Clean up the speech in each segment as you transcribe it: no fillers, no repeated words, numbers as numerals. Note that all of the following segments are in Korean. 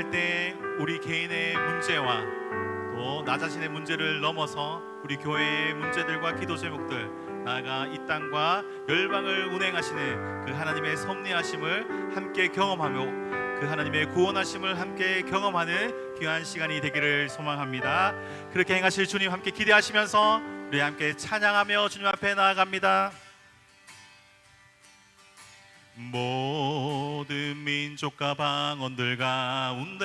기도할 때 우리 개인의 문제와 또 나 자신의 문제를 넘어서 우리 교회의 문제들과 기도 제목들, 나아가 이 땅과 열방을 운행하시는 그 하나님의 섭리하심을 함께 경험하며 그 하나님의 구원하심을 함께 경험하는 귀한 시간이 되기를 소망합니다. 그렇게 행하실 주님 함께 기대하시면서 우리 함께 찬양하며 주님 앞에 나아갑니다. 모든 민족과 방언들 가운데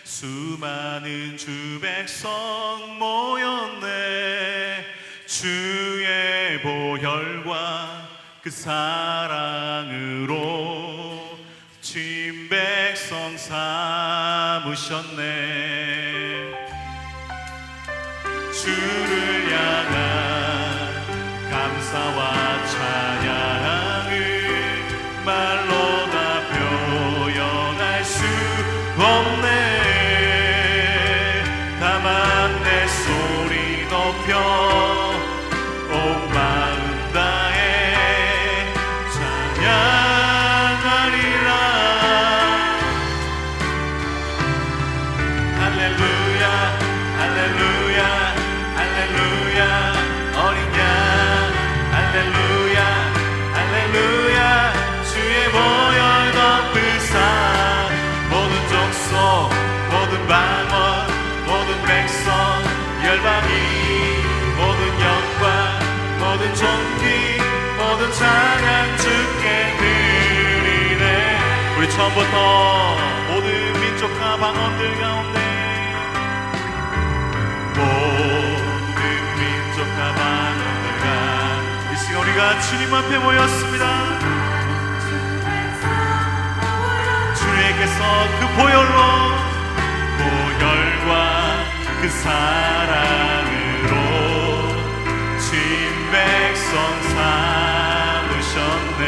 수많은 주 백성 모였네. 주의 보혈과 그 사랑으로 진 백성 삼으셨네. 주를 향한 감사와 찬양을 말로 다 표현할 수 없네. 다만 내 소리 높여 온 마음 다해 찬양하리라. 할렐루야 할렐루야 할렐루야. 어린 양 할렐루야 할렐루야. 주의 보혈 덮으사 모든 족속 모든 방언 모든 백성 열방이 모든 영광 모든 존귀 모든 찬양 주께 드리네. 우리 처음부터 모든 민족과 방언들 가운데 모든 민족과 방언들 가운데 이 시간 우리가 주님 앞에 모였습니다. 주님께서 그 보혈과 그 사랑으로 진 백성 삼으셨네.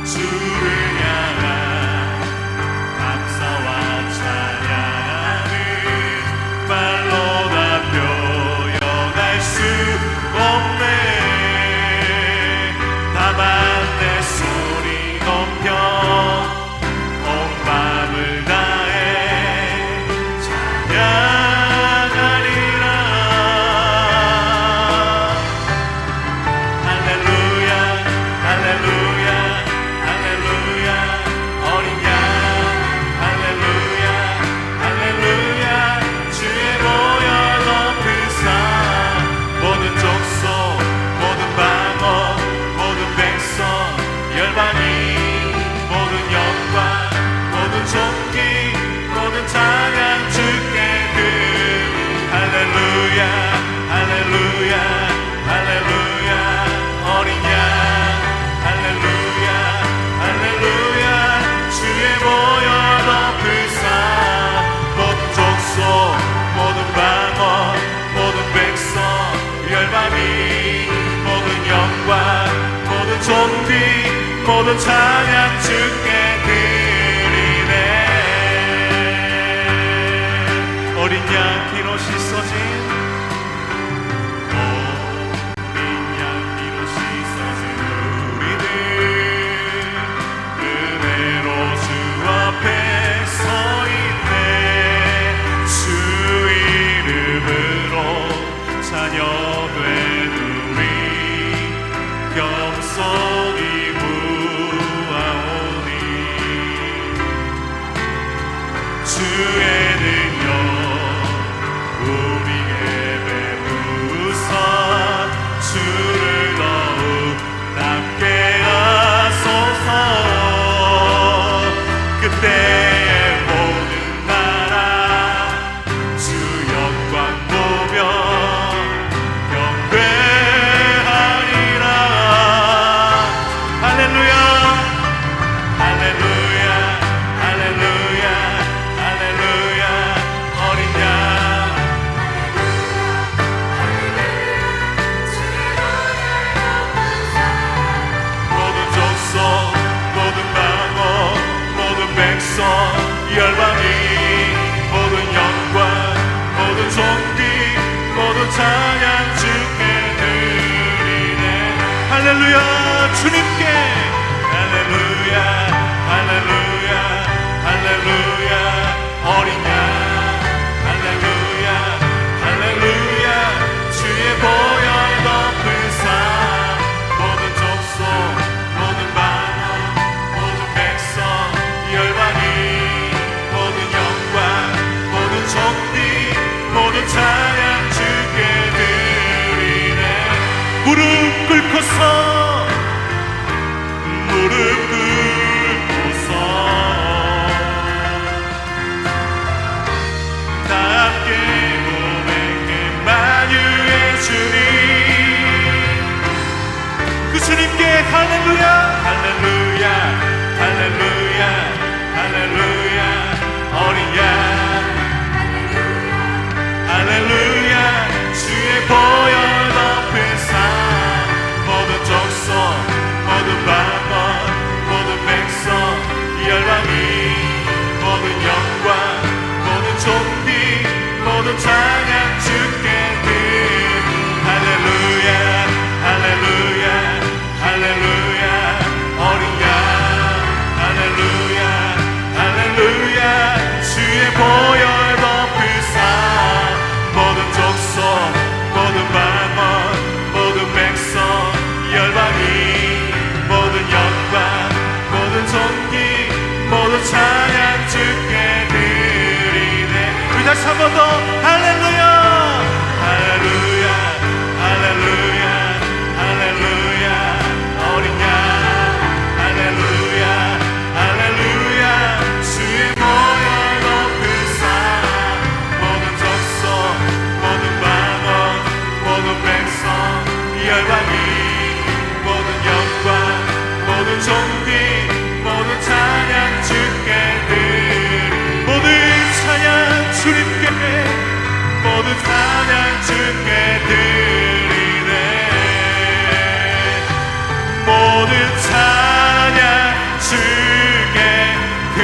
주를 향한 감사와 찬양을 말로 다 표현할 수 없네. 다만 내 소리 높여 온 마음을 다해 찬양하리라. 할렐루야 할렐루야 할렐루야. 어린 양 할렐루야 할렐루야. 주의 보혈 덮으사 모든 족속 모든 방언 모든 백성 열방이 모든 영광 모든 존귀 모든 찬양 주께 할렐루야 할렐루야 할렐루야. 어린 양 할렐루야 할렐루야. 주의 보혈 덮으사 모든 족속 모든 방언 모든 백성 열방이 모든 영광 모든 존귀 모든 찬양 주께 드리네. 어린 양 피로 씻어진 어린 양 피로 씻어진 우리들 은혜로 주 앞에 서 있네. 주 이름으로 자녀된 우리 겸손히 구하오니 주의 능력 우리에게 베푸사 주를 더욱 닮게 하소서. 그때의 모든 나라 주 영광 보며 경배하리라. 할렐루야 할렐루야 할렐루야 할렐루야. 어린 양 모든 족속 모든 방언 모든 백성 열방이 모든 영광 모든 존귀 모든 찬양 주께 드리네. 할렐루야 주님께 할렐루야 할렐루야 어린 양 할렐루야 할렐루야 주의 보혈 덮으사 모든 족속 모든 만원 모든 백성 열방이 모든 영광 모든 존귀 모든 찬양 주께 드리네. 무릎 꿇고서 다 함께 고백해 만유의 주님 그 주님께 할렐루야 할렐루야 할렐루야 할렐루야 어린 양 할렐루야 주의 보혈 덮으사 모든 족속 모든 방언 모든 백성 열방이 모든 영광 모든 존귀 모든 찬양 주께 드리 할렐루야 할렐루야 할렐루야 어린 양 할렐루야 할렐루야 주의 보혈 덮으사 모든 족속 모든 방언 모든 백성 열방이 모든 영광 모든 존귀 모든 찬양 주께 드리네. 우리 다시 한 번 더 할렐루야 할렐루야 할렐루야 할렐루야 어린 양 할렐루야 할렐루야 주의 보혈 덮으사 모든 족속 모든 방언 모든 백성 열방이 모든 영광 모든 존귀 모든 찬양 주께 드리 모든 찬양 주님께 모든 찬양 주께 드리네. 모든 찬양 주께 드리네.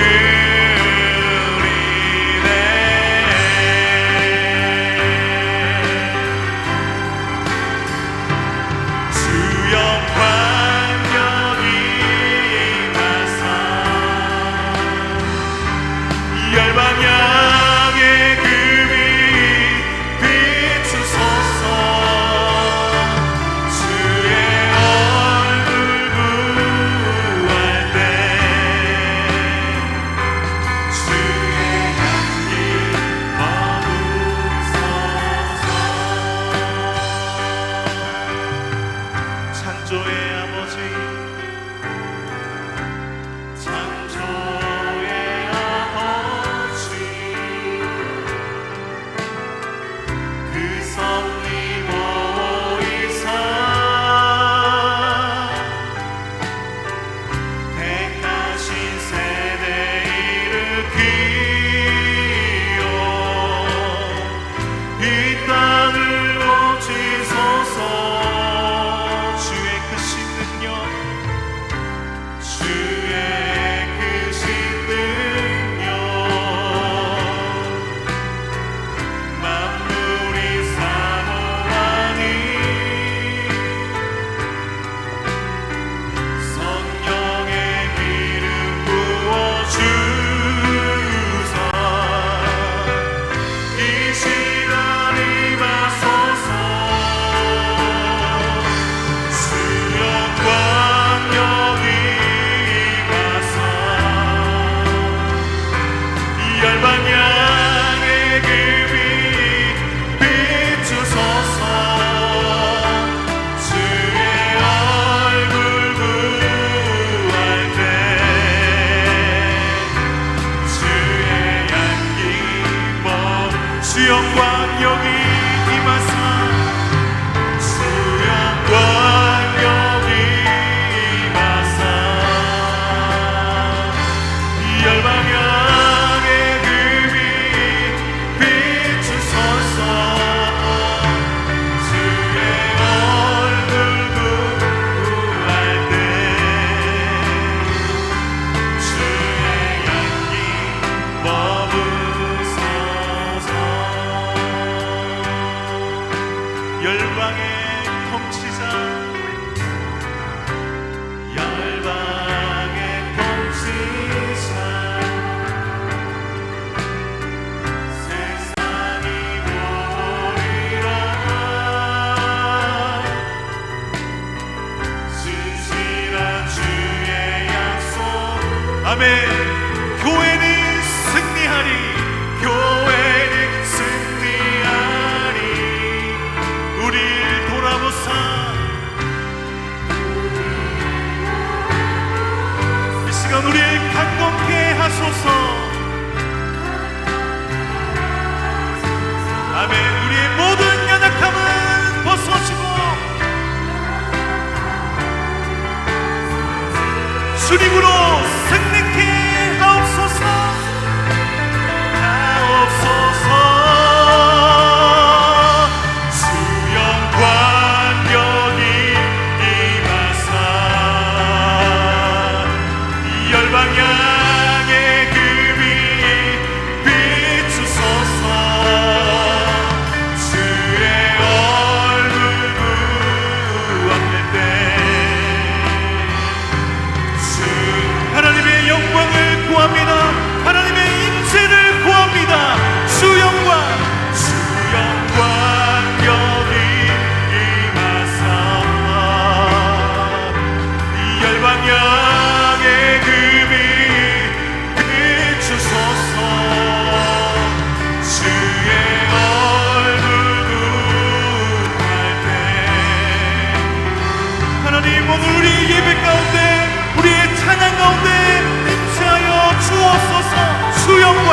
주 영광 열방 향해 금이 비추소서 주의 얼굴 구할 때 주의 향기 머무소서. 창조의 아버지 영광 여기 임하사 주 영광 여기 임하사 열방 향해 금이 비추소서 주의 얼굴 구할 때 주의 향기 머무소서. 열방의 통치자 열방의 통치자 아멘. 교회는 승리하리, 교회는 승리하리. 우리를 돌아보사 이 시간 우리를 강건케 하소서. 아멘. 우리의 모든 연약함은 벗어지고 주님으로 승리케 하옵소서. 주 영광 여기 임하사 이 열방 향해 그 위에 비추소서. 주의 얼굴 구하는 주 하나님의 영광을 구합니다. 하나님의 임재를 구합니다. 주 영광 여기 임하사 이 열방 향해 금이 비추소서. 주의 얼굴 구할 때 하나님 오늘 우리 예배 가운데 우리의 찬양 가운데 임재하여 주옵소서. 주 영광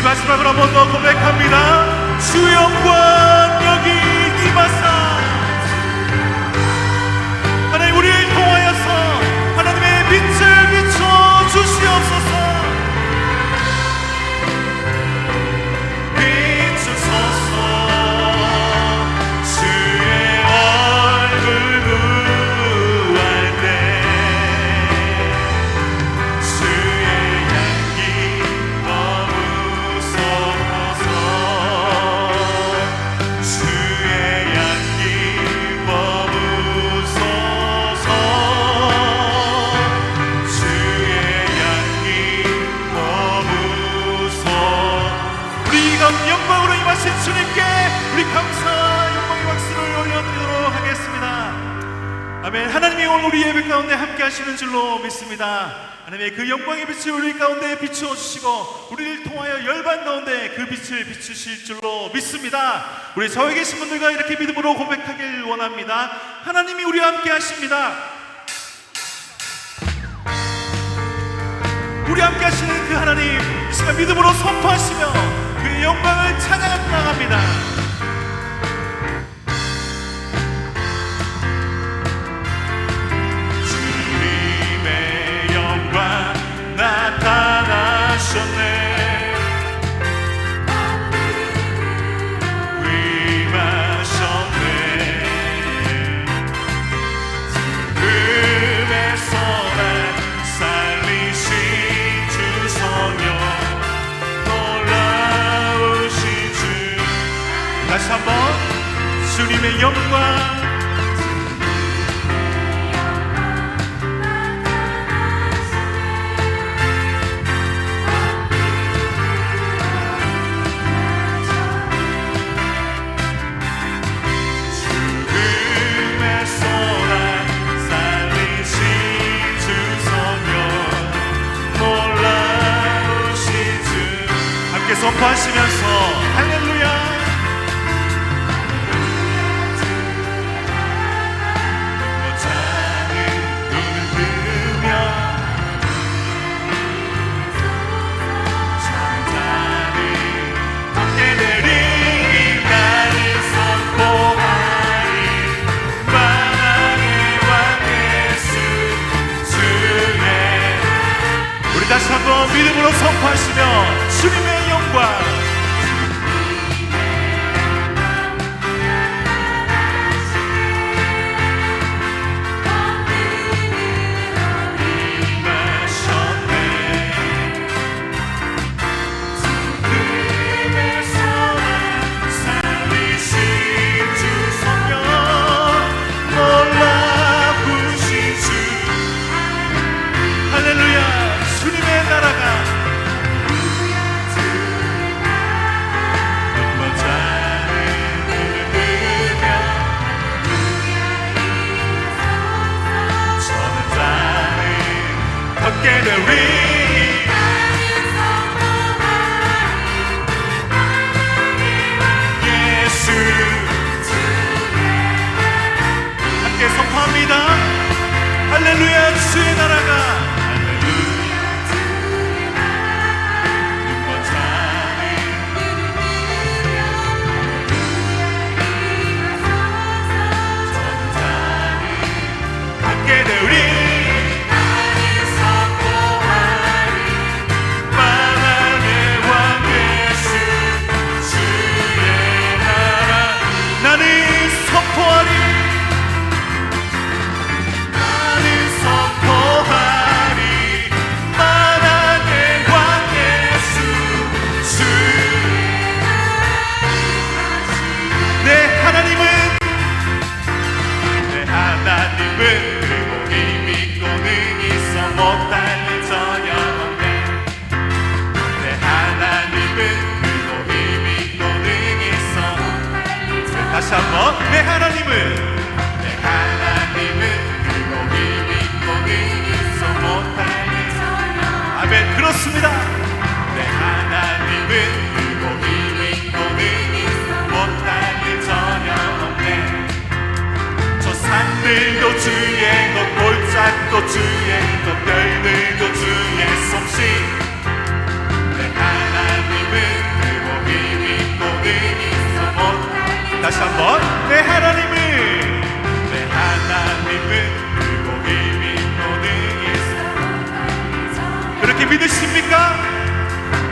마지막으로 한 번 더 고백합니다. 주 영광 여기 임하사 하나님 우리를 통하여서 하나님의 빛을 비춰 주시옵소서. 비추소서. 주의 얼굴 구할 때 주의 향기 주의 향기 머무소서. 주의 향기 머무소서. 우리가 영광으로 임하신 주님께 우리 감사 영광의 박수를 올려드리도록 하겠습니다. 아멘. 하나님이 오늘 우리 예배 가운데 함께 하시는 줄로 믿습니다. 하나님의 그 영광의 빛을 우리 가운데 비추어 주시고 우리를 통하여 열방 가운데 그 빛을 비추실 줄로 믿습니다. 우리 저에 계신 분들과 이렇게 믿음으로 고백하길 원합니다. 하나님이 우리와 함께 하십니다. 우리와 함께 하시는 그 하나님 이 시간 믿음으로 선포하시며 그의 영광을 찬양하며 나갑니다. 나타나셨네. 임하셨네. 꿈에서 날 살리신 주 성령 놀라우신 주. 다시 한번 주님의 영광 선포하시면서 할렐루야. 작은 눈을 뜨며 천장을 덮게 내린 나를 선포하리. 만왕의 왕 예수 주의. 우리 다시 한번 믿음으로 선포하시며 주님의 영광 살리신 주 성령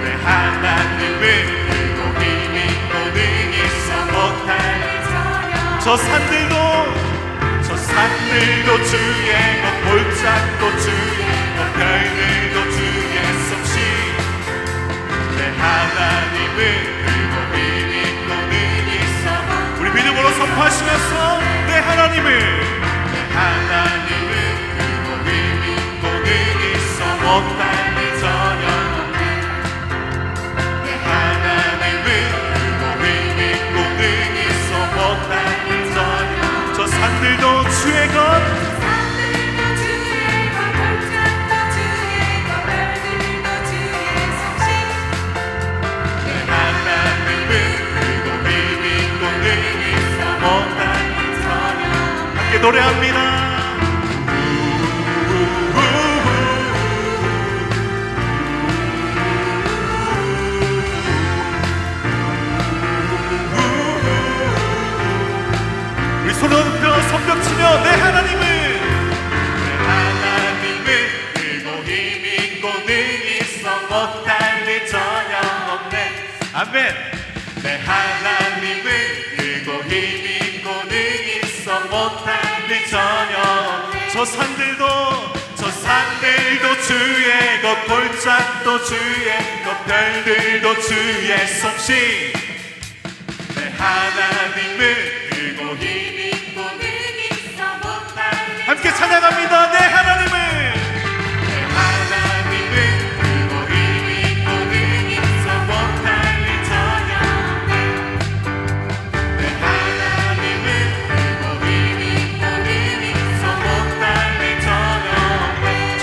내 하나님은 크고 힘 있고 능 있어 못할 저 산들도 주의 것 골짜기도 주의 것 별들도 주의 솜씨 내 하나님은 크고 힘 있고 능 있어 우리 믿음으로 선포하시면서 내 하나님은 크고 힘 있고 능 있어 못할 일 전혀 없네 내 하나님은 크고 힘 있고 능 있어 못할 일 전혀 저 산들도 주의 것 노래합니다. 우리 손을 높여 손뼉치며 내 하나님은 크고 힘 있고 능 있어 못할 일 전혀 없네 아멘 내 하나님은 크고 힘 있고 능 있어 못할 전혀 저 산들도 주의 것 골짜기도 주의 것 별들도 주의 솜씨 내 하나님은 크고 힘 있고 능 있어 못할 함께 찬양합니다 내 하나님은 크고 힘 있고 능 있어 못할 일 전혀 내 하나님은 크고 힘 있고 능 있어 못할 일 전혀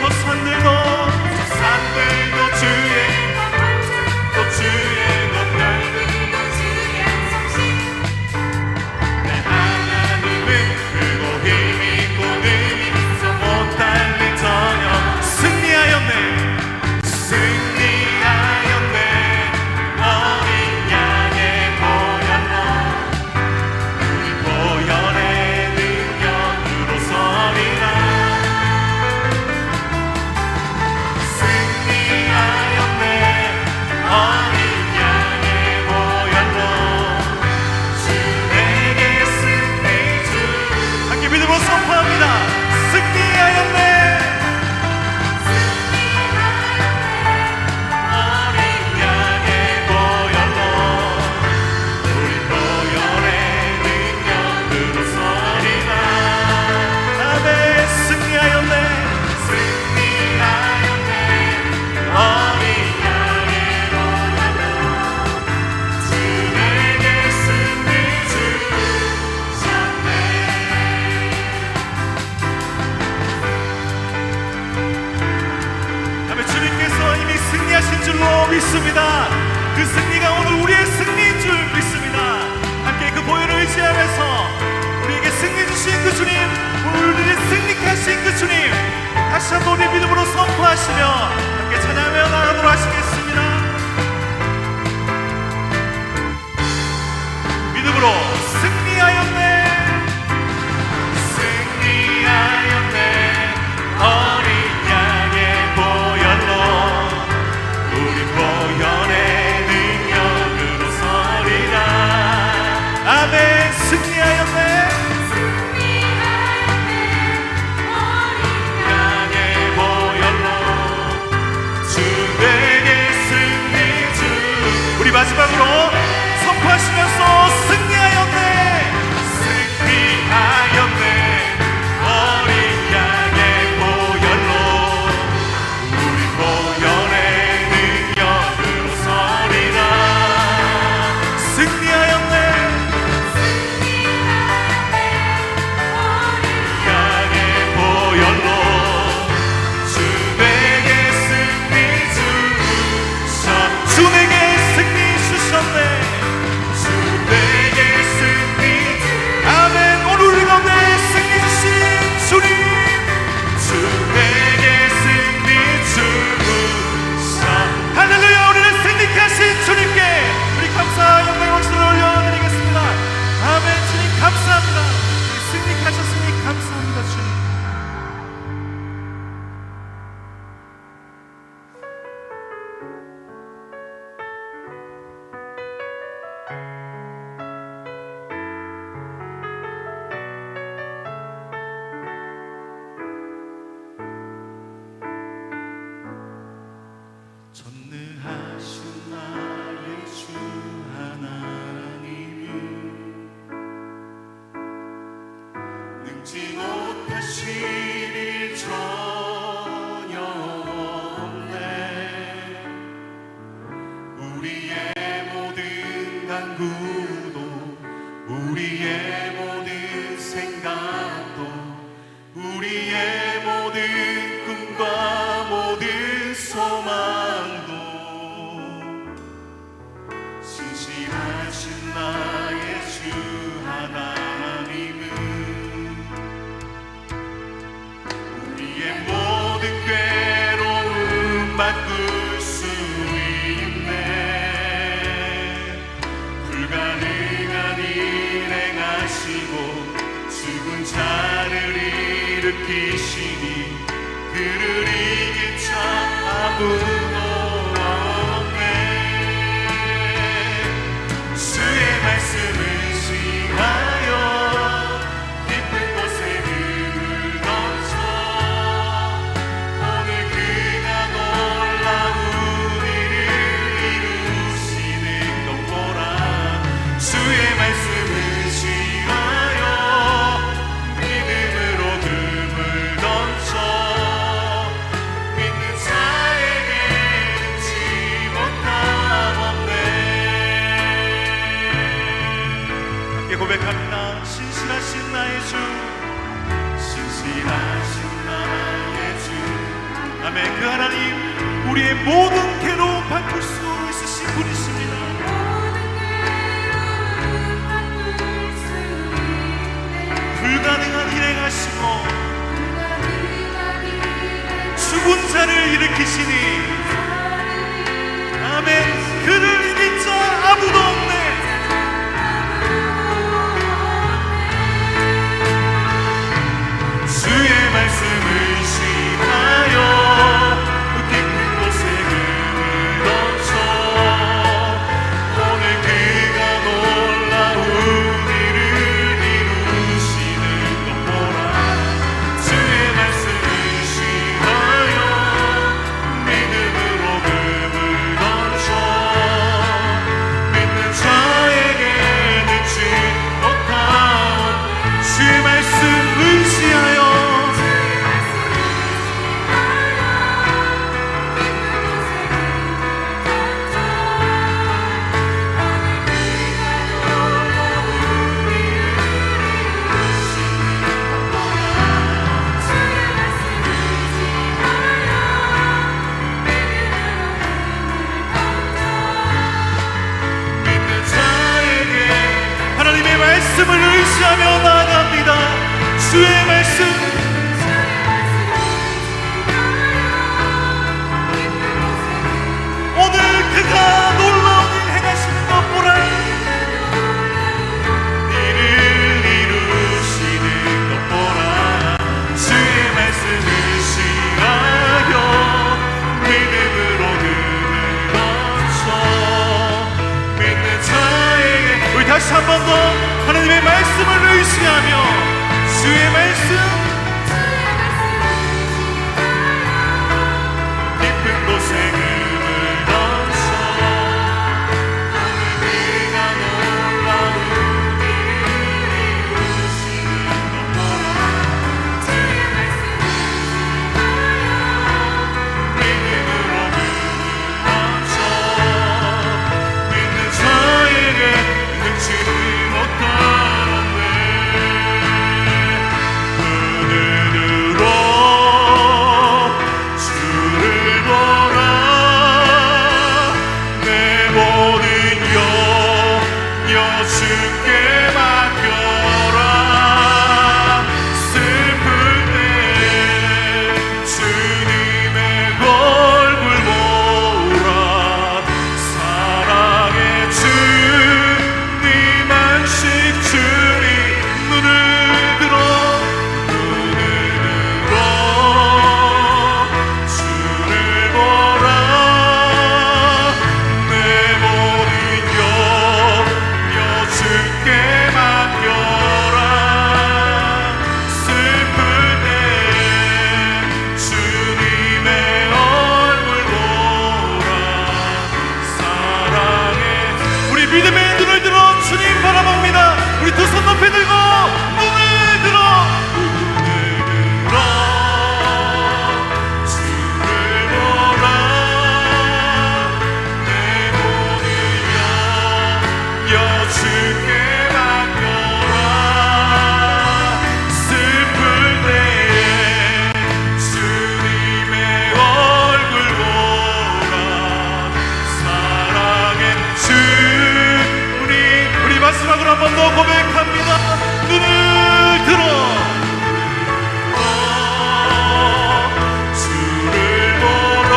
저 산들도 주의 또 주의 것 별들도 주의 솜씨 내 하나님은 크고 힘 있고 능 있어 못할 일 전혀 승리하였네 어린 양의 보혈로 우리 보혈의 능력으로 서리라 어린 양의 보혈로 주 내게 승리 주 함께 믿음으로 선포합니다 승리하였네 어린 양의 보혈로 우리 보혈의 능력으로 서리라 아멘 승리하였네 어린 양의 보혈로 주 내게 승리 주셨네 아멘 주님께서 이미 승리하신 줄로 믿습니다 그 승리가 오늘 우리의 승리인 줄 믿습니다 함께 그 보혈을 의지하면서 우리에게 승리 주신 그 주님 우리를 승리케 하신 그 주님 다시 한번 우리 믿음으로 선포하시며 함께 찬양하며 나가도록 하시겠습니다 믿음으로 승리하였네 어린 양의 보혈로 우리 보혈의 능력으로 서리라 아멘 승리하였네 어린 양의 보혈로 주 내게 간구도 우리의 모든 생각도 우리의 모든 꿈과 모든 소망도 신실하신 나의 주 하나님은 우리의 모든 괴로움 바꿀 수 있네. 불가능한 일 행하시고 죽은 자를 일으키시니 그를 이길 자 아무도 없네. 주의 말씀을 시하여 깊은 곳에 금을 던져 오늘 그가 놀라운 일을 이루시는 것 보라. 주의 말씀을 시하여 믿음으로 금을 던져 믿는 자에게 능치 못함 없네. 함께 고백합니다. 신실하신 나의 주, 신실하신 나의 주. 아멘. 그 하나님 우리의 모든 괴로움 바꿀 수 있으신 분이십니다. 불가능한 일 행하시고 죽은 자를 일으키시니 아멘. 그를 이길 자 아무도 없네. 주의 말씀을 시하여 깊은 곳에 금을 던져 오늘 그가 놀라운 일을 이루시는 것 보라. 주의 말씀을 시하여 믿음으로 금을 던져 믿는 자에게 능치 못함. 주의 말씀 의지하여 하나님의 말씀을 의지하며 나아갑니다. 주의 말씀 오늘 그가 놀라운 일 행하시는 것 보라. 이를 이루시는 것 보라. 주의 말씀을 시하여 믿음으로 금을 던져 믿는 자에게. 우리 다시 한 번 더 하나님의 말씀을 의지하며 주의 말씀 깊은 곳에 금을 던져 오늘 그가 놀라운 일을 이루시는 것 보라. 주의 말씀을 믿음으로 금을 던져 믿는 자에게 능치 못하네. 눈으로 주를 보라. 내 모든 염려 주께 맡겨라. 슬플 때 주님의 얼굴 보라. 사랑의 주님 안식 주니 눈을 들어 주를 보라. 내 모든 염려 주께 맡겨라. 슬플 때 주님의 얼굴 보라. 사랑의 우리 믿음의 눈을 들어 주님 바라봅니다. 우리 두 손 높이 들고 눈을 들어 주를 보라. 내 모든 염려 한 번 더 고백합니다. 눈을 들어 주를 보라.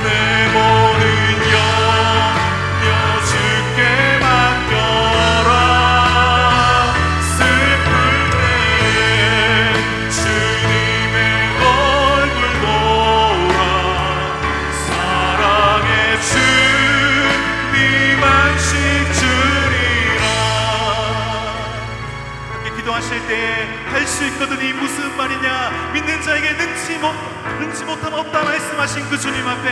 내 모든 염려 주께 맡겨라. 슬플 때에 주님의 얼굴 보라. 사랑의 주님 안식 주리라. 함께 기도하실 때 할 수 있거든. 이 무슨 말이냐? 믿는 자에게 능치 못함 없다 말씀하신 그 주님 앞에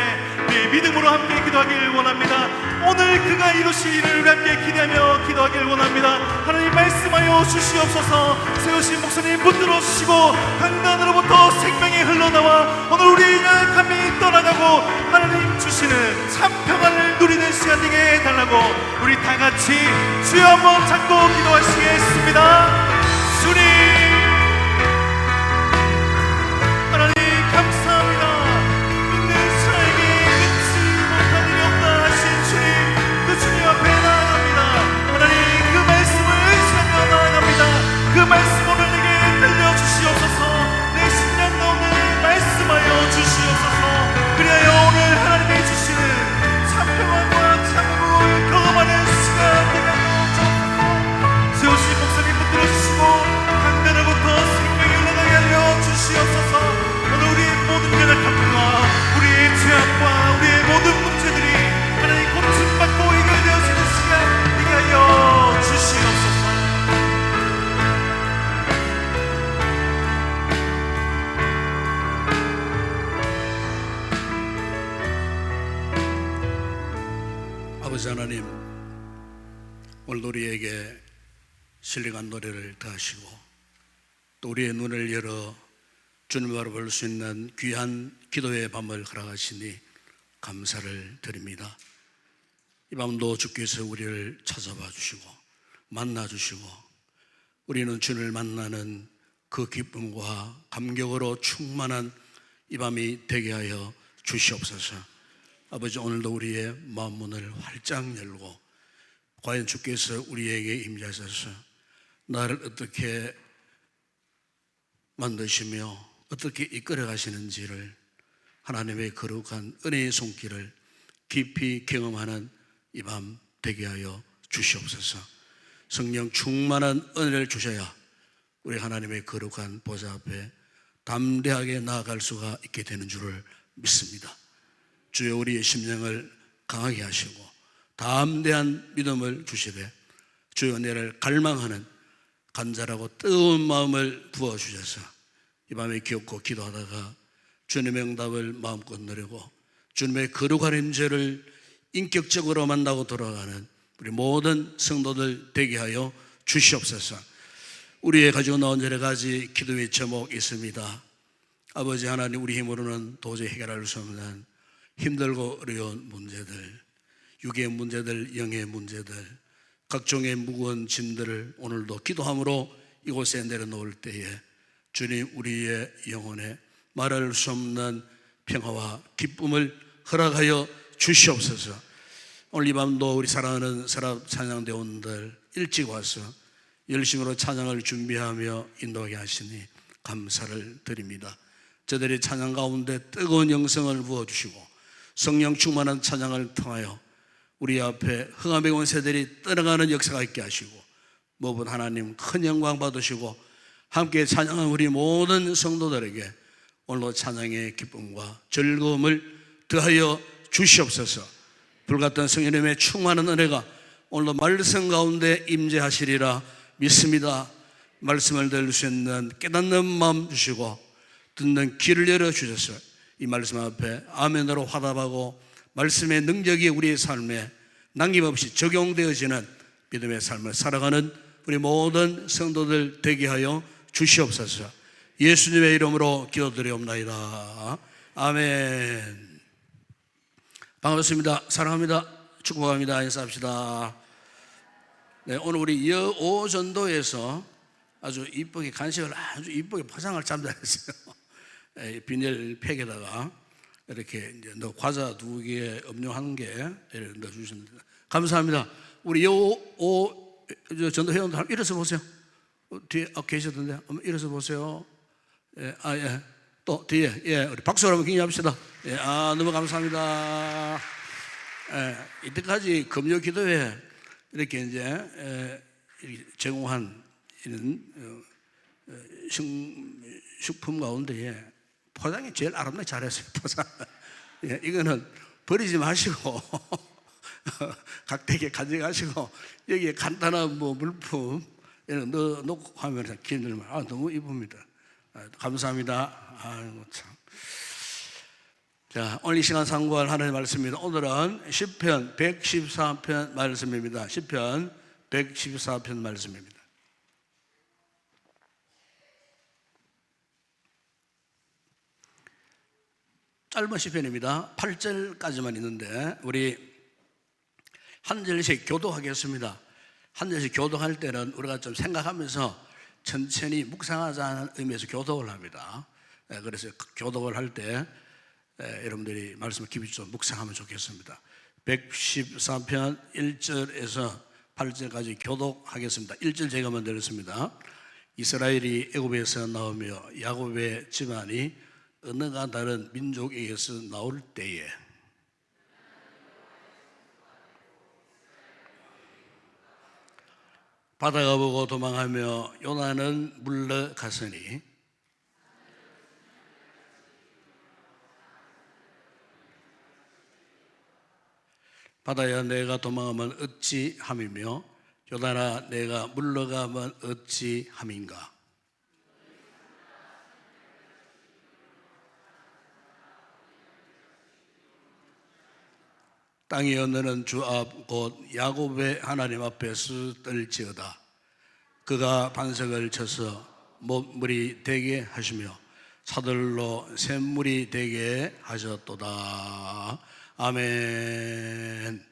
우리 믿음으로 함께 기도하길 원합니다. 오늘 그가 이루실 일을 우리 함께 기대하며 기도하길 원합니다. 하나님 말씀하여 주시옵소서. 세우신 목사님 붙들어 주시고 강단으로부터 생명이 흘러나와 오늘 우리 연약함이 떠나가고 하나님 주시는 참 평안을 누리는 시간 되게 해달라고 우리 다 같이 주여 한번 잡고 기도하시겠습니다. 주님 하나님 감사합니다. 믿는 자에게 능치 못한 일이 없다 하신 주님, 그 주님 앞에 나아갑니다. 하나님 그 말씀을 의지하며 나아갑니다. 그 말씀 오늘 내게 들려주시옵소서. 내 심령 가운데 말씀하여 주시옵소서. 그리하여 오늘 하나님이 주시는 참 평안과 참음을 경험하는 시간 되게 하여 주옵소서. 세우신 목사님 붙들어 주시고 강단으로부터 생명이 흘러가게 하여 주시옵소서. 오늘 우리의 모든 연약함과 우리의 죄악과 우리의 모든 문제들이 하나님 고침받고 해결되어지는 시간 되게 하여 주시옵소서. 아버지 하나님, 오늘 우리에게 신령한 노래를 더하시고 또 우리의 눈을 열어 주님을 바라볼 수 있는 귀한 기도의 밤을 허락하시니 감사를 드립니다. 이 밤도 주께서 우리를 찾아봐 주시고 만나 주시고 우리는 주님을 만나는 그 기쁨과 감격으로 충만한 이 밤이 되게 하여 주시옵소서. 아버지, 오늘도 우리의 마음 문을 활짝 열고 과연 주께서 우리에게 임하셔서 나를 어떻게 만드시며 어떻게 이끌어 가시는지를 하나님의 거룩한 은혜의 손길을 깊이 경험하는 이 밤 되게 하여 주시옵소서. 성령 충만한 은혜를 주셔야 우리 하나님의 거룩한 보좌 앞에 담대하게 나아갈 수가 있게 되는 줄을 믿습니다. 주여 우리의 심령을 강하게 하시고 담대한 믿음을 주시되 주여 은혜를 갈망하는 간절하고 뜨거운 마음을 부어주셔서 이 밤에 기억고 기도하다가 주님의 응답을 마음껏 누리고 주님의 거룩한 임재를 인격적으로 만나고 돌아가는 우리 모든 성도들 되게 하여 주시옵소서. 우리의 가지고 나온 여러 가지 기도의 제목이 있습니다. 아버지 하나님, 우리 힘으로는 도저히 해결할 수 없는 힘들고 어려운 문제들, 육의 문제들, 영의 문제들, 각종의 무거운 짐들을 오늘도 기도함으로 이곳에 내려놓을 때에 주님 우리의 영혼에 말할 수 없는 평화와 기쁨을 허락하여 주시옵소서. 오늘 이 밤도 우리 사랑하는 서랍 찬양대원들 일찍 와서 열심으로 찬양을 준비하며 인도하게 하시니 감사를 드립니다. 저들이 찬양 가운데 뜨거운 영성을 부어주시고 성령 충만한 찬양을 통하여 우리 앞에 흥함의 원세들이 떠나가는 역사가 있게 하시고 무엇보다 하나님 큰 영광 받으시고 함께 찬양한 우리 모든 성도들에게 오늘도 찬양의 기쁨과 즐거움을 더하여 주시옵소서. 불같은 성령님의 충만한 은혜가 오늘도 말씀 가운데 임재하시리라 믿습니다. 말씀을 들을 수 있는 깨닫는 마음 주시고 듣는 귀를 열어주셔서 이 말씀 앞에 아멘으로 화답하고 말씀의 능력이 우리의 삶에 남김없이 적용되어지는 믿음의 삶을 살아가는 우리 모든 성도들 되게 하여 주시옵소서. 예수님의 이름으로 기도드리옵나이다. 아멘. 반갑습니다. 사랑합니다. 축복합니다. 인사합시다. 네, 오늘 우리 여오전도에서 아주 이쁘게 간식을 아주 이쁘게 포장을 참 잘했어요. 비닐 팩에다가 이렇게 이제 과자 2개, 음료 1개 이렇게 넣어주셨는데 감사합니다. 우리 전도 회원들 한번 일어서 보세요. 뒤에 계시던데 한번 일어서 보세요. 예, 예. 또 뒤에 우리 박수 한번 기념합시다. 예, 너무 감사합니다. 예, 이때까지 금요 기도회 이렇게 이제 제공한 이런 식품 가운데에 포장이 제일 아름답게 잘했어요. 포장. 예, 이거는 버리지 마시고 각되게 가져가시고 여기에 간단한 뭐 물품 이런 넣고 하면 기념들만 너무 이쁩니다. 감사합니다. 아이고 참. 자, 오늘 이 시간 상고할 하나님의 말씀입니다. 오늘은 시편 114편 말씀입니다. 시편 114편 말씀입니다. 짧은 시편입니다. 8절까지만 있는데 우리 한 절씩 교독하겠습니다. 한 절씩 교독할 때는 우리가 좀 생각하면서 천천히 묵상하자는 의미에서 교독을 합니다. 그래서 교독을 할 때 여러분들이 말씀을 깊이 좀 묵상하면 좋겠습니다. 114편 1절에서 8절까지 교독하겠습니다. 1절 제가 먼저 읽습니다. 이스라엘이 애굽에서 나오며 야곱의 집안이 언어가 다른 민족에게서 나올 때에 바다가 보고 도망하며 요나는 물러갔으니 바다야 내가 도망하면 어찌 함이며 요나나 내가 물러가면 어찌 함인가. 땅의 너는 주 앞 곧 야곱의 하나님 앞에서 떨지어다. 그가 반석을 쳐서 못물이 되게 하시며 사들로 샘물이 되게 하셨도다. 아멘.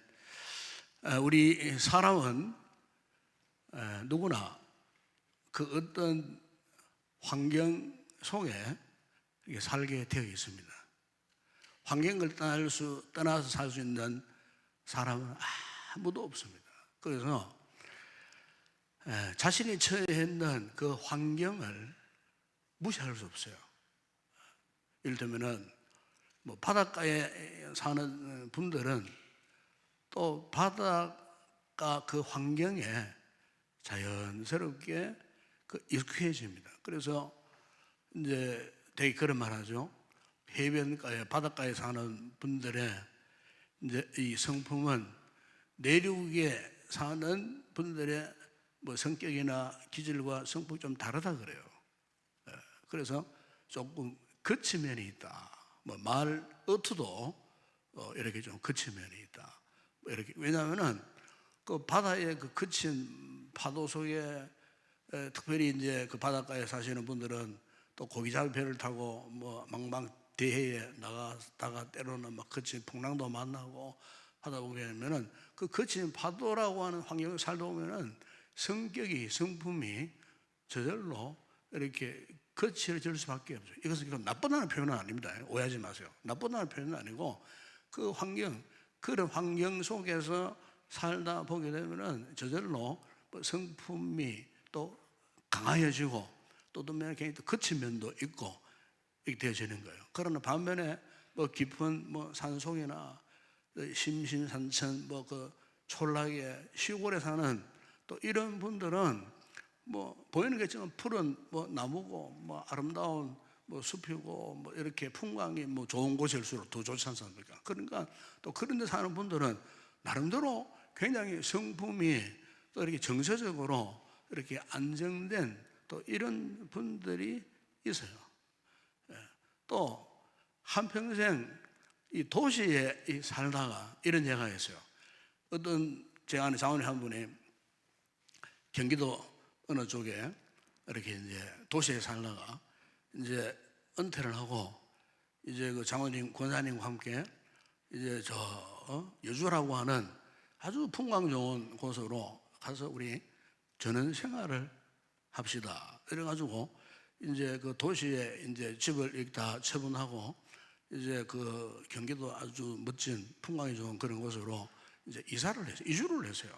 우리 사람은 누구나 그 어떤 환경 속에 살게 되어 있습니다. 환경을 떠나서 살 수 있는 사람은 아무도 없습니다. 그래서 자신이 처해 있는 그 환경을 무시할 수 없어요. 이를테면은 뭐 바닷가에 사는 분들은 또 바닷가 그 환경에 자연스럽게 익숙해집니다. 그래서 이제 되게 그런 말 하죠. 해변가에 바닷가에 사는 분들의 이제 이 성품은 내륙에 사는 분들의 뭐 성격이나 기질과 성품이 좀 다르다 그래요. 그래서 조금 거친 면이 있다. 뭐 말 어투도 이렇게 좀 거친 면이 있다. 뭐 이렇게 왜냐하면은 그 바다의 그 거친 파도 속에 특별히 이제 그 바닷가에 사시는 분들은 또 고기 잡이 배를 타고 뭐 망망 대해에 나가다가 때로는 막 거친 풍랑도 만나고 하다 보면은 그 거친 파도라고 하는 환경에 살다 보면은 성품이 저절로 이렇게 거칠어질 수밖에 없어요. 이것은 나쁘다는 표현은 아닙니다. 오해하지 마세요. 나쁘다는 표현은 아니고 그 환경, 그런 환경 속에서 살다 보게 되면은 저절로 성품이 또 강해지고 또 굉장히 또 거친 면도 있고 이렇게 되어지는 거예요. 그러나 반면에 뭐 깊은 뭐 산속이나 심신산천 뭐 그 촌락의 시골에 사는 또 이런 분들은 뭐 보이는 게 지금 푸른 뭐 나무고 뭐 아름다운 뭐 숲이고 뭐 이렇게 풍광이 뭐 좋은 곳일수록 더 좋지 않습니까? 그러니까 또 그런 데 사는 분들은 나름대로 굉장히 성품이 또 이렇게 정서적으로 이렇게 안정된 또 이런 분들이 있어요. 또 한평생 이 도시에 살다가 이런 얘기가 있어요. 어떤 제 아는 장로님 한 분이 경기도 어느 쪽에 이렇게 이제 도시에 살다가 이제 은퇴를 하고 이제 그 장로님 권사님과 함께 이제 여주라고 하는 아주 풍광 좋은 곳으로 가서 우리 전원 생활을 합시다. 이래가지고 이제 그 도시에 이제 집을 이렇게 다 처분하고 이제 그 경기도 아주 멋진 풍광이 좋은 그런 곳으로 이제 이사를 했어요. 이주를 했어요.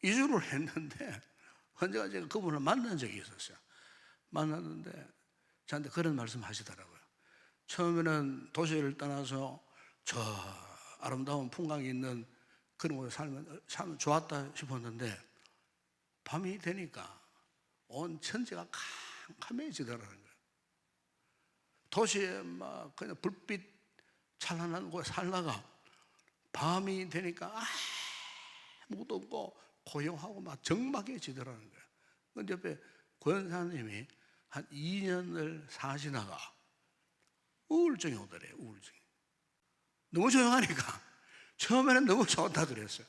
이주를 했는데 언제가 제가 그분을 만난 적이 있었어요. 만났는데 저한테 그런 말씀 하시더라고요. 처음에는 도시를 떠나서 저 아름다운 풍광이 있는 그런 곳에 살면 참 좋았다 싶었는데 밤이 되니까 온 천지가 캄캄해지더라는 거예요. 도시에 막 그냥 불빛 찬란한 곳에 살다가 밤이 되니까 아무것도 없고 고요하고 막 적막해지더라는 거예요. 근데 옆에 권사님이 한 2년을 사시다가 우울증이 오더래요. 우울증이. 너무 조용하니까 처음에는 너무 좋다 그랬어요.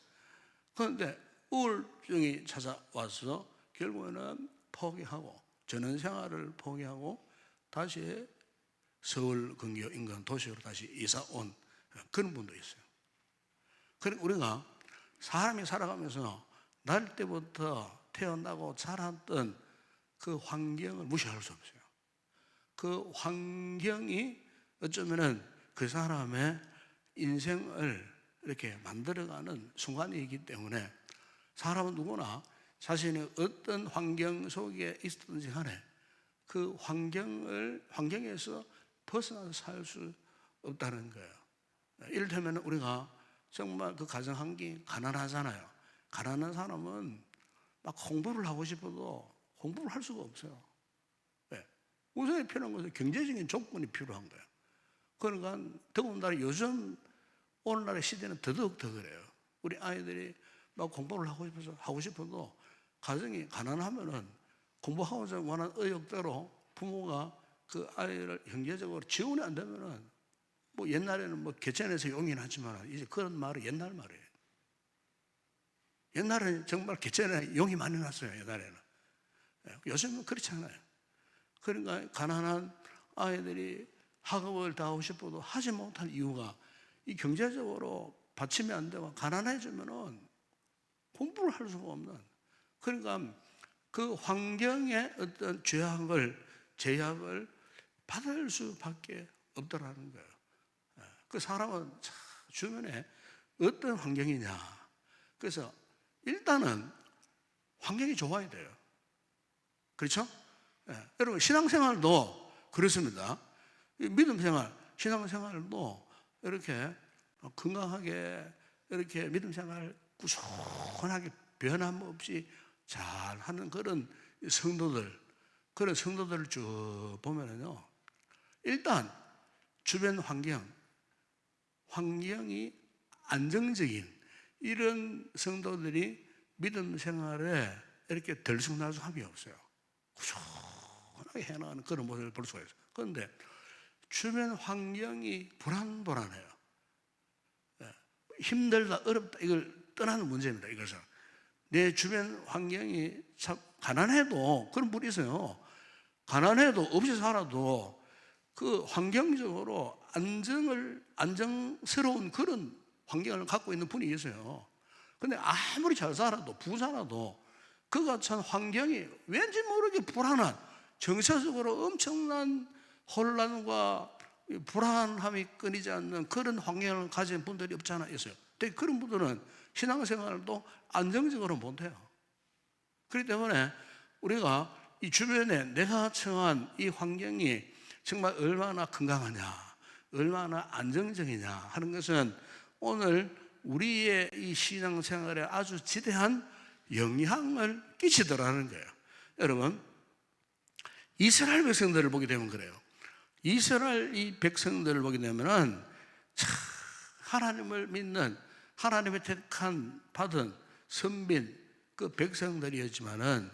그런데 우울증이 찾아와서 결국에는 포기하고 전원 생활을 포기하고 다시 서울 근교 인근 도시로 다시 이사 온 그런 분도 있어요. 그러니까 우리가 사람이 살아가면서 날 때부터 태어나고 자랐던 그 환경을 무시할 수 없어요. 그 환경이 어쩌면은 그 사람의 인생을 이렇게 만들어가는 순간이기 때문에 사람은 누구나 자신의 어떤 환경 속에 있든지 간에 그 환경에서 벗어나서 살 수 없다는 거예요. 이를테면 우리가 정말 그 가정 환경이 가난하잖아요. 가난한 사람은 막 공부를 하고 싶어도 공부를 할 수가 없어요. 왜? 우선에 필요한 것은 경제적인 조건이 필요한 거예요. 그러니까 더군다나 요즘 오늘날의 시대는 더더욱 더 그래요. 우리 아이들이 막 공부를 하고 싶어도 가정이 가난하면은 공부하고자 원하는 의욕대로 부모가 그 아이를 경제적으로 지원이 안 되면은 뭐 옛날에는 뭐 개천에서 용이 났지만 이제 그런 말은 옛날 말이에요. 옛날에는 정말 개천에 용이 많이 났어요. 옛날에는. 요즘은 그렇지 않아요. 그러니까 가난한 아이들이 학업을 다 하고 싶어도 하지 못할 이유가 이 경제적으로 받침이 안 되고 가난해지면은 공부를 할 수가 없는, 그러니까 그 환경의 어떤 제약을 받을 수밖에 없더라는 거예요. 그 사람은 주변에 어떤 환경이냐. 그래서 일단은 환경이 좋아야 돼요. 그렇죠? 여러분 신앙생활도 그렇습니다. 믿음생활, 신앙생활도 이렇게 건강하게 이렇게 믿음생활 꾸준하게 변함없이 잘하는 그런 성도들을 쭉 보면은요, 일단 주변 환경이 안정적인 이런 성도들이 믿음 생활에 이렇게 들쑥날쑥함이 없어요. 꾸준하게 해나가는 그런 모습을 볼 수가 있어요. 그런데 주변 환경이 불안해요. 힘들다, 어렵다, 이걸 떠나는 문제입니다. 이것은 내 주변 환경이 참 가난해도 그런 분이 있어요. 가난해도 없이 살아도 그 환경적으로 안정스러운 그런 환경을 갖고 있는 분이 있어요. 근데 아무리 잘 살아도 부자라도 그 같은 환경이 왠지 모르게 불안한, 정서적으로 엄청난 혼란과 불안함이 끊이지 않는 그런 환경을 가진 분들이 없지 않아 있어요. 근데 그런 분들은 신앙생활도 안정적으로 못해요. 그렇기 때문에 우리가 이 주변에 내가 처한 이 환경이 정말 얼마나 건강하냐, 얼마나 안정적이냐 하는 것은 오늘 우리의 이 신앙생활에 아주 지대한 영향을 끼치더라는 거예요. 여러분, 이스라엘 백성들을 보게 되면 그래요. 이스라엘 이 백성들을 보게 되면은 참 하나님을 믿는, 하나님의 택한 받은 선민 그 백성들이었지만은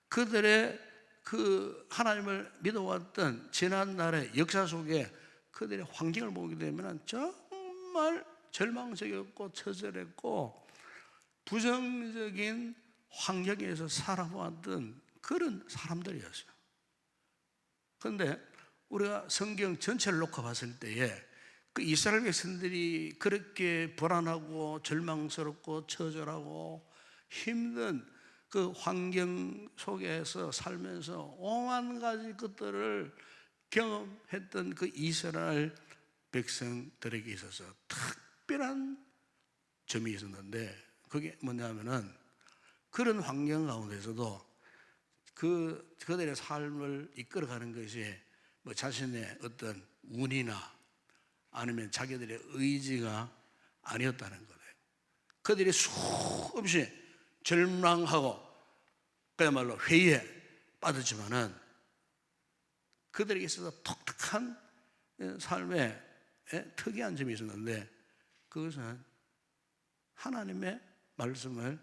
그들의 그 하나님을 믿어왔던 지난날의 역사 속에 그들의 환경을 보게 되면은 정말 절망적이었고 처절했고 부정적인 환경에서 살아왔던 그런 사람들이었어요. 그런데 우리가 성경 전체를 놓고 봤을 때에 그 이스라엘 백성들이 그렇게 불안하고 절망스럽고 처절하고 힘든 그 환경 속에서 살면서 오만 가지 것들을 경험했던 그 이스라엘 백성들에게 있어서 특별한 점이 있었는데, 그게 뭐냐면은 그런 환경 가운데서도 그들의 삶을 이끌어가는 것이 뭐 자신의 어떤 운이나 아니면 자기들의 의지가 아니었다는 거예요. 그들이 수없이 절망하고 그야말로 회의에 빠졌지만은 그들에게 있어서 독특한 삶의 특이한 점이 있었는데, 그것은 하나님의 말씀을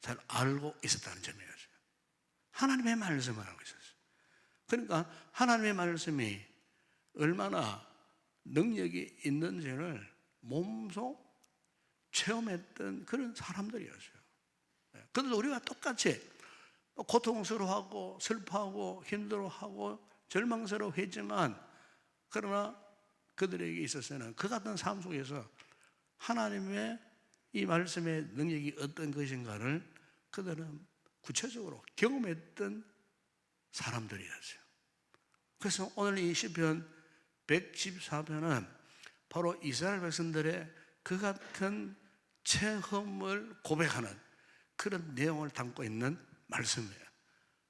잘 알고 있었다는 점이었어요. 하나님의 말씀을 알고 있었어요. 그러니까 하나님의 말씀이 얼마나 능력이 있는지를 몸소 체험했던 그런 사람들이었어요. 그런데 우리가 똑같이 고통스러워하고 슬퍼하고 힘들어하고 절망스러워했지만, 그러나 그들에게 있어서는 그 같은 삶 속에서 하나님의 이 말씀의 능력이 어떤 것인가를 그들은 구체적으로 경험했던 사람들이었어요. 그래서 오늘 이 시편 114편은 바로 이스라엘 백성들의 그 같은 체험을 고백하는 그런 내용을 담고 있는 말씀이에요.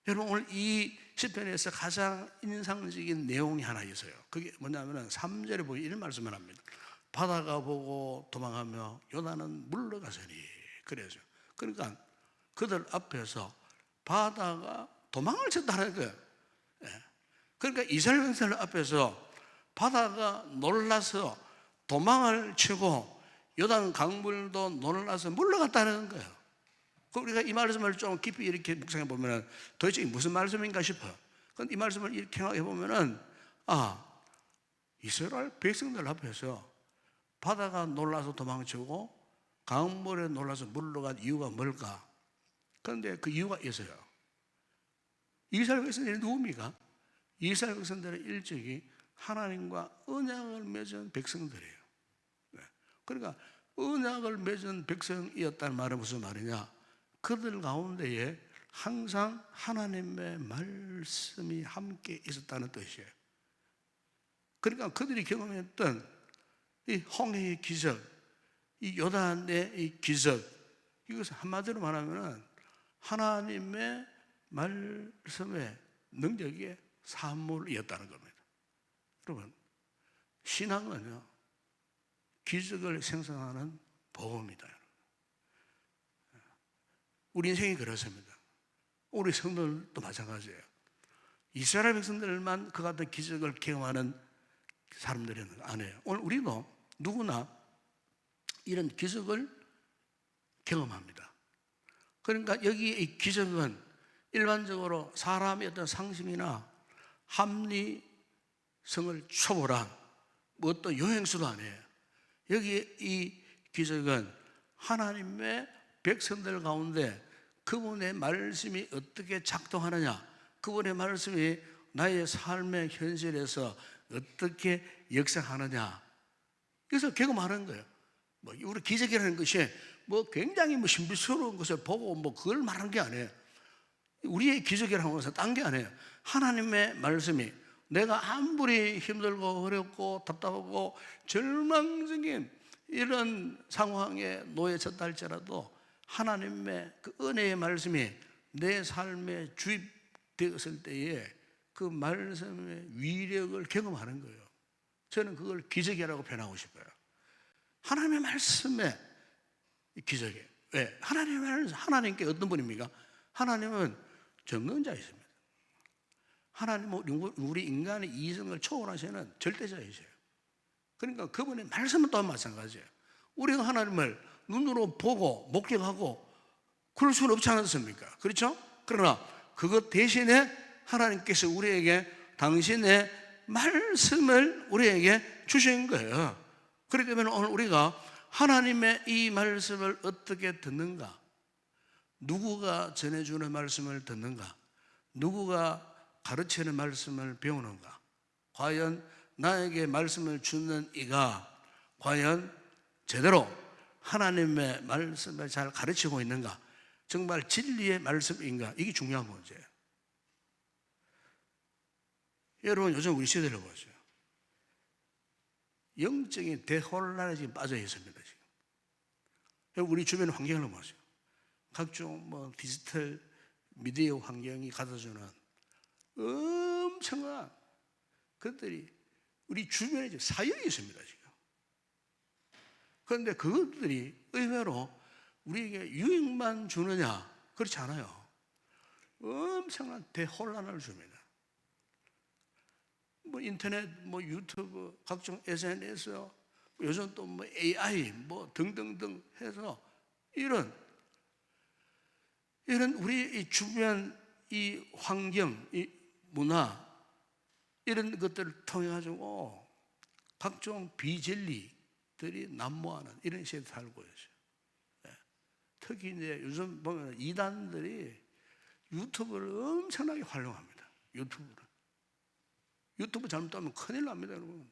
여러분, 오늘 이 시편에서 가장 인상적인 내용이 하나 있어요. 그게 뭐냐면 3절에 보면 이런 말씀을 합니다. 바다가 보고 도망하며 요단은 물러가서니. 그래서 그러니까 그들 앞에서 바다가 도망을 쳤다는 거예요. 그러니까 이스라엘 백성들 앞에서 바다가 놀라서 도망을 치고 요단 강물도 놀라서 물러갔다는 거예요. 우리가 이 말씀을 좀 깊이 이렇게 묵상해 보면 도대체 무슨 말씀인가 싶어요. 그런데 이 말씀을 이렇게 생각해 보면은, 이스라엘 백성들 앞에서 바다가 놀라서 도망치고 강물에 놀라서 물러간 이유가 뭘까? 그런데 그 이유가 있어요. 이스라엘 백성들이 누굽니까? 이스라엘 백성들은 일찍이 하나님과 언약을 맺은 백성들이에요. 그러니까 언약을 맺은 백성이었다는 말은 무슨 말이냐? 그들 가운데에 항상 하나님의 말씀이 함께 있었다는 뜻이에요. 그러니까 그들이 경험했던 이 홍해의 기적, 이 요단의 이 기적, 이것을 한마디로 말하면 하나님의 말씀의 능력의 산물이었다는 겁니다. 여러분, 신앙은요, 기적을 생성하는 보험이다. 우리 인생이 그렇습니다. 우리 성도들도 마찬가지예요. 이스라엘 백성들만 그 같은 기적을 경험하는 사람들은 아니에요. 오늘 우리도 누구나 이런 기적을 경험합니다. 그러니까 여기 이 기적은 일반적으로 사람의 어떤 상식이나 합리성을 초월한 뭐 어떤 요행수도 아니에요. 여기 이 기적은 하나님의 백성들 가운데 그분의 말씀이 어떻게 작동하느냐, 그분의 말씀이 나의 삶의 현실에서 어떻게 역사하느냐, 그래서 경험하는 거예요. 뭐 우리 기적이라는 것이 뭐 굉장히 뭐 신비스러운 것을 보고 뭐 그걸 말하는 게 아니에요. 우리의 기적이라는 것은 딴 게 아니에요. 하나님의 말씀이 내가 아무리 힘들고 어렵고 답답하고 절망적인 이런 상황에 놓여졌다 할지라도 하나님의 그 은혜의 말씀이 내 삶에 주입되었을 때에 그 말씀의 위력을 경험하는 거예요. 저는 그걸 기적이라고 표현하고 싶어요. 하나님의 말씀의 기적이에요. 왜? 하나님의 말씀, 하나님께 어떤 분입니까? 하나님은 전능자이십니다. 하나님은 우리 인간의 이성을 초월하시는 절대자이세요. 그러니까 그분의 말씀은 또한 마찬가지예요. 우리가 하나님을 눈으로 보고 목격하고 그럴 수는 없지 않습니까? 그렇죠? 그러나 그것 대신에 하나님께서 우리에게 당신의 말씀을 우리에게 주신 거예요. 그렇기 때문에 오늘 우리가 하나님의 이 말씀을 어떻게 듣는가? 누구가 전해주는 말씀을 듣는가? 누구가 가르치는 말씀을 배우는가? 과연 나에게 말씀을 주는 이가 과연 제대로 하나님의 말씀을 잘 가르치고 있는가? 정말 진리의 말씀인가? 이게 중요한 문제예요. 여러분, 요즘 우리 시대를 보세요. 영적인 대혼란에 지금 빠져 있습니다. 지금 우리 주변 환경을 보세요. 각종 뭐 디지털 미디어 환경이 가져주는 엄청난 것들이 우리 주변에 지금 사역이 있습니다, 지금. 그런데 그것들이 의외로 우리에게 유익만 주느냐? 그렇지 않아요. 엄청난 대혼란을 줍니다. 뭐 인터넷, 뭐 유튜브, 각종 SNS, 요즘 또 뭐 AI, 뭐 등등등 해서 이런 우리 이 주변 이 환경, 이 문화 이런 것들을 통해 가지고 각종 비진리들이 난무하는 이런 시대에 살고 있어요. 특히 이제 요즘 보면 이단들이 유튜브를 엄청나게 활용합니다. 유튜브 잘못하면 큰일 납니다, 여러분.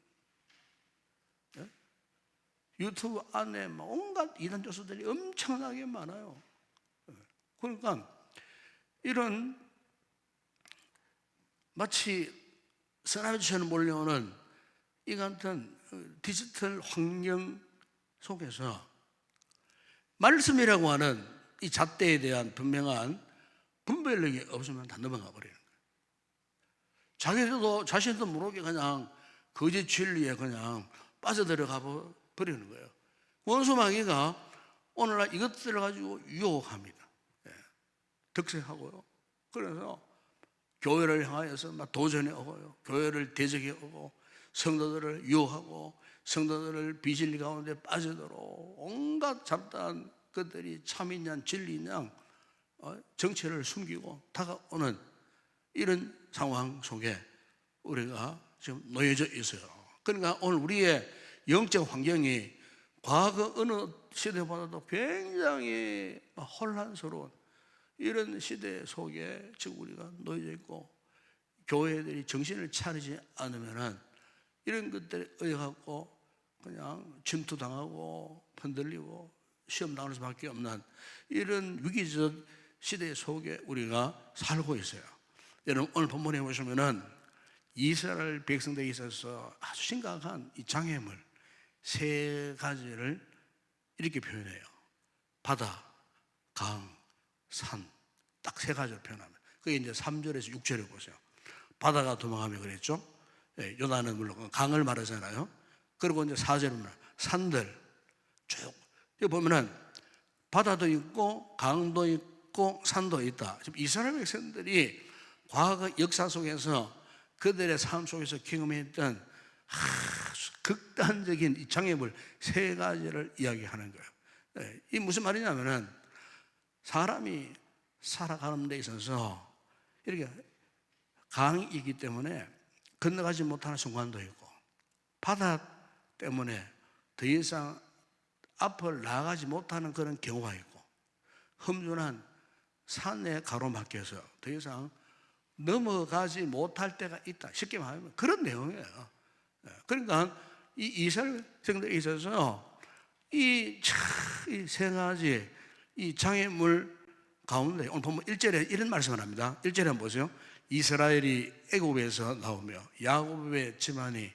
유튜브 안에 온갖 이단 조서들이 엄청나게 많아요. 그러니까 이런 마치 서랍에서 몰려오는 이 같은 디지털 환경 속에서 말씀이라고 하는 이 잣대에 대한 분명한 분별력이 없으면 다 넘어가 버리는 거예요. 자신도 모르게 그냥 거짓 진리에 그냥 빠져들어가 버리는 거예요. 원수 마귀가 오늘날 이것들을 가지고 유혹합니다. 득세하고요. 그래서 교회를 향하여서 막 도전해 오고요. 교회를 대적해 오고 성도들을 유혹하고 성도들을 비진리 가운데 빠지도록 온갖 잡다한 것들이 참이냐 진리냐 정체를 숨기고 다가오는 이런 상황 속에 우리가 지금 놓여져 있어요. 그러니까 오늘 우리의 영적 환경이 과거 어느 시대보다도 굉장히 혼란스러운 이런 시대 속에 지금 우리가 놓여져 있고, 교회들이 정신을 차리지 않으면은 이런 것들에 의해 갖고 그냥 침투당하고 흔들리고 시험 당할 수밖에 없는 이런 위기적 시대 속에 우리가 살고 있어요. 여러분 오늘 본문에 보시면은 이스라엘 백성들에 있어서 아주 심각한 이 장애물 세 가지를 이렇게 표현해요. 바다, 강, 산, 딱 세 가지로 표현합니다. 그게 이제 3절에서 6절에 보세요. 바다가 도망하며 그랬죠. 요단은 물론 강을 말하잖아요. 그리고 이제 4절에 보면 산들 쭉 여기 보면은 바다도 있고 강도 있고 산도 있다. 지금 이스라엘 백성들이 과거 역사 속에서 그들의 삶 속에서 경험했던 극단적인 이 장애물 세 가지를 이야기하는 거예요. 이 무슨 말이냐면은 사람이 살아가는 데 있어서 이렇게 강이 있기 때문에 건너가지 못하는 순간도 있고, 바다 때문에 더 이상 앞을 나가지 못하는 그런 경우가 있고, 험준한 산에 가로막혀서 더 이상 넘어가지 못할 때가 있다. 쉽게 말하면 그런 내용이에요. 그러니까 이 이스라엘 백성들에 있어서 이 세 가지 이 장애물 가운데 오늘 보면 1절에 이런 말씀을 합니다. 1절에 한번 보세요. 이스라엘이 애굽에서 나오며 야곱의 집안이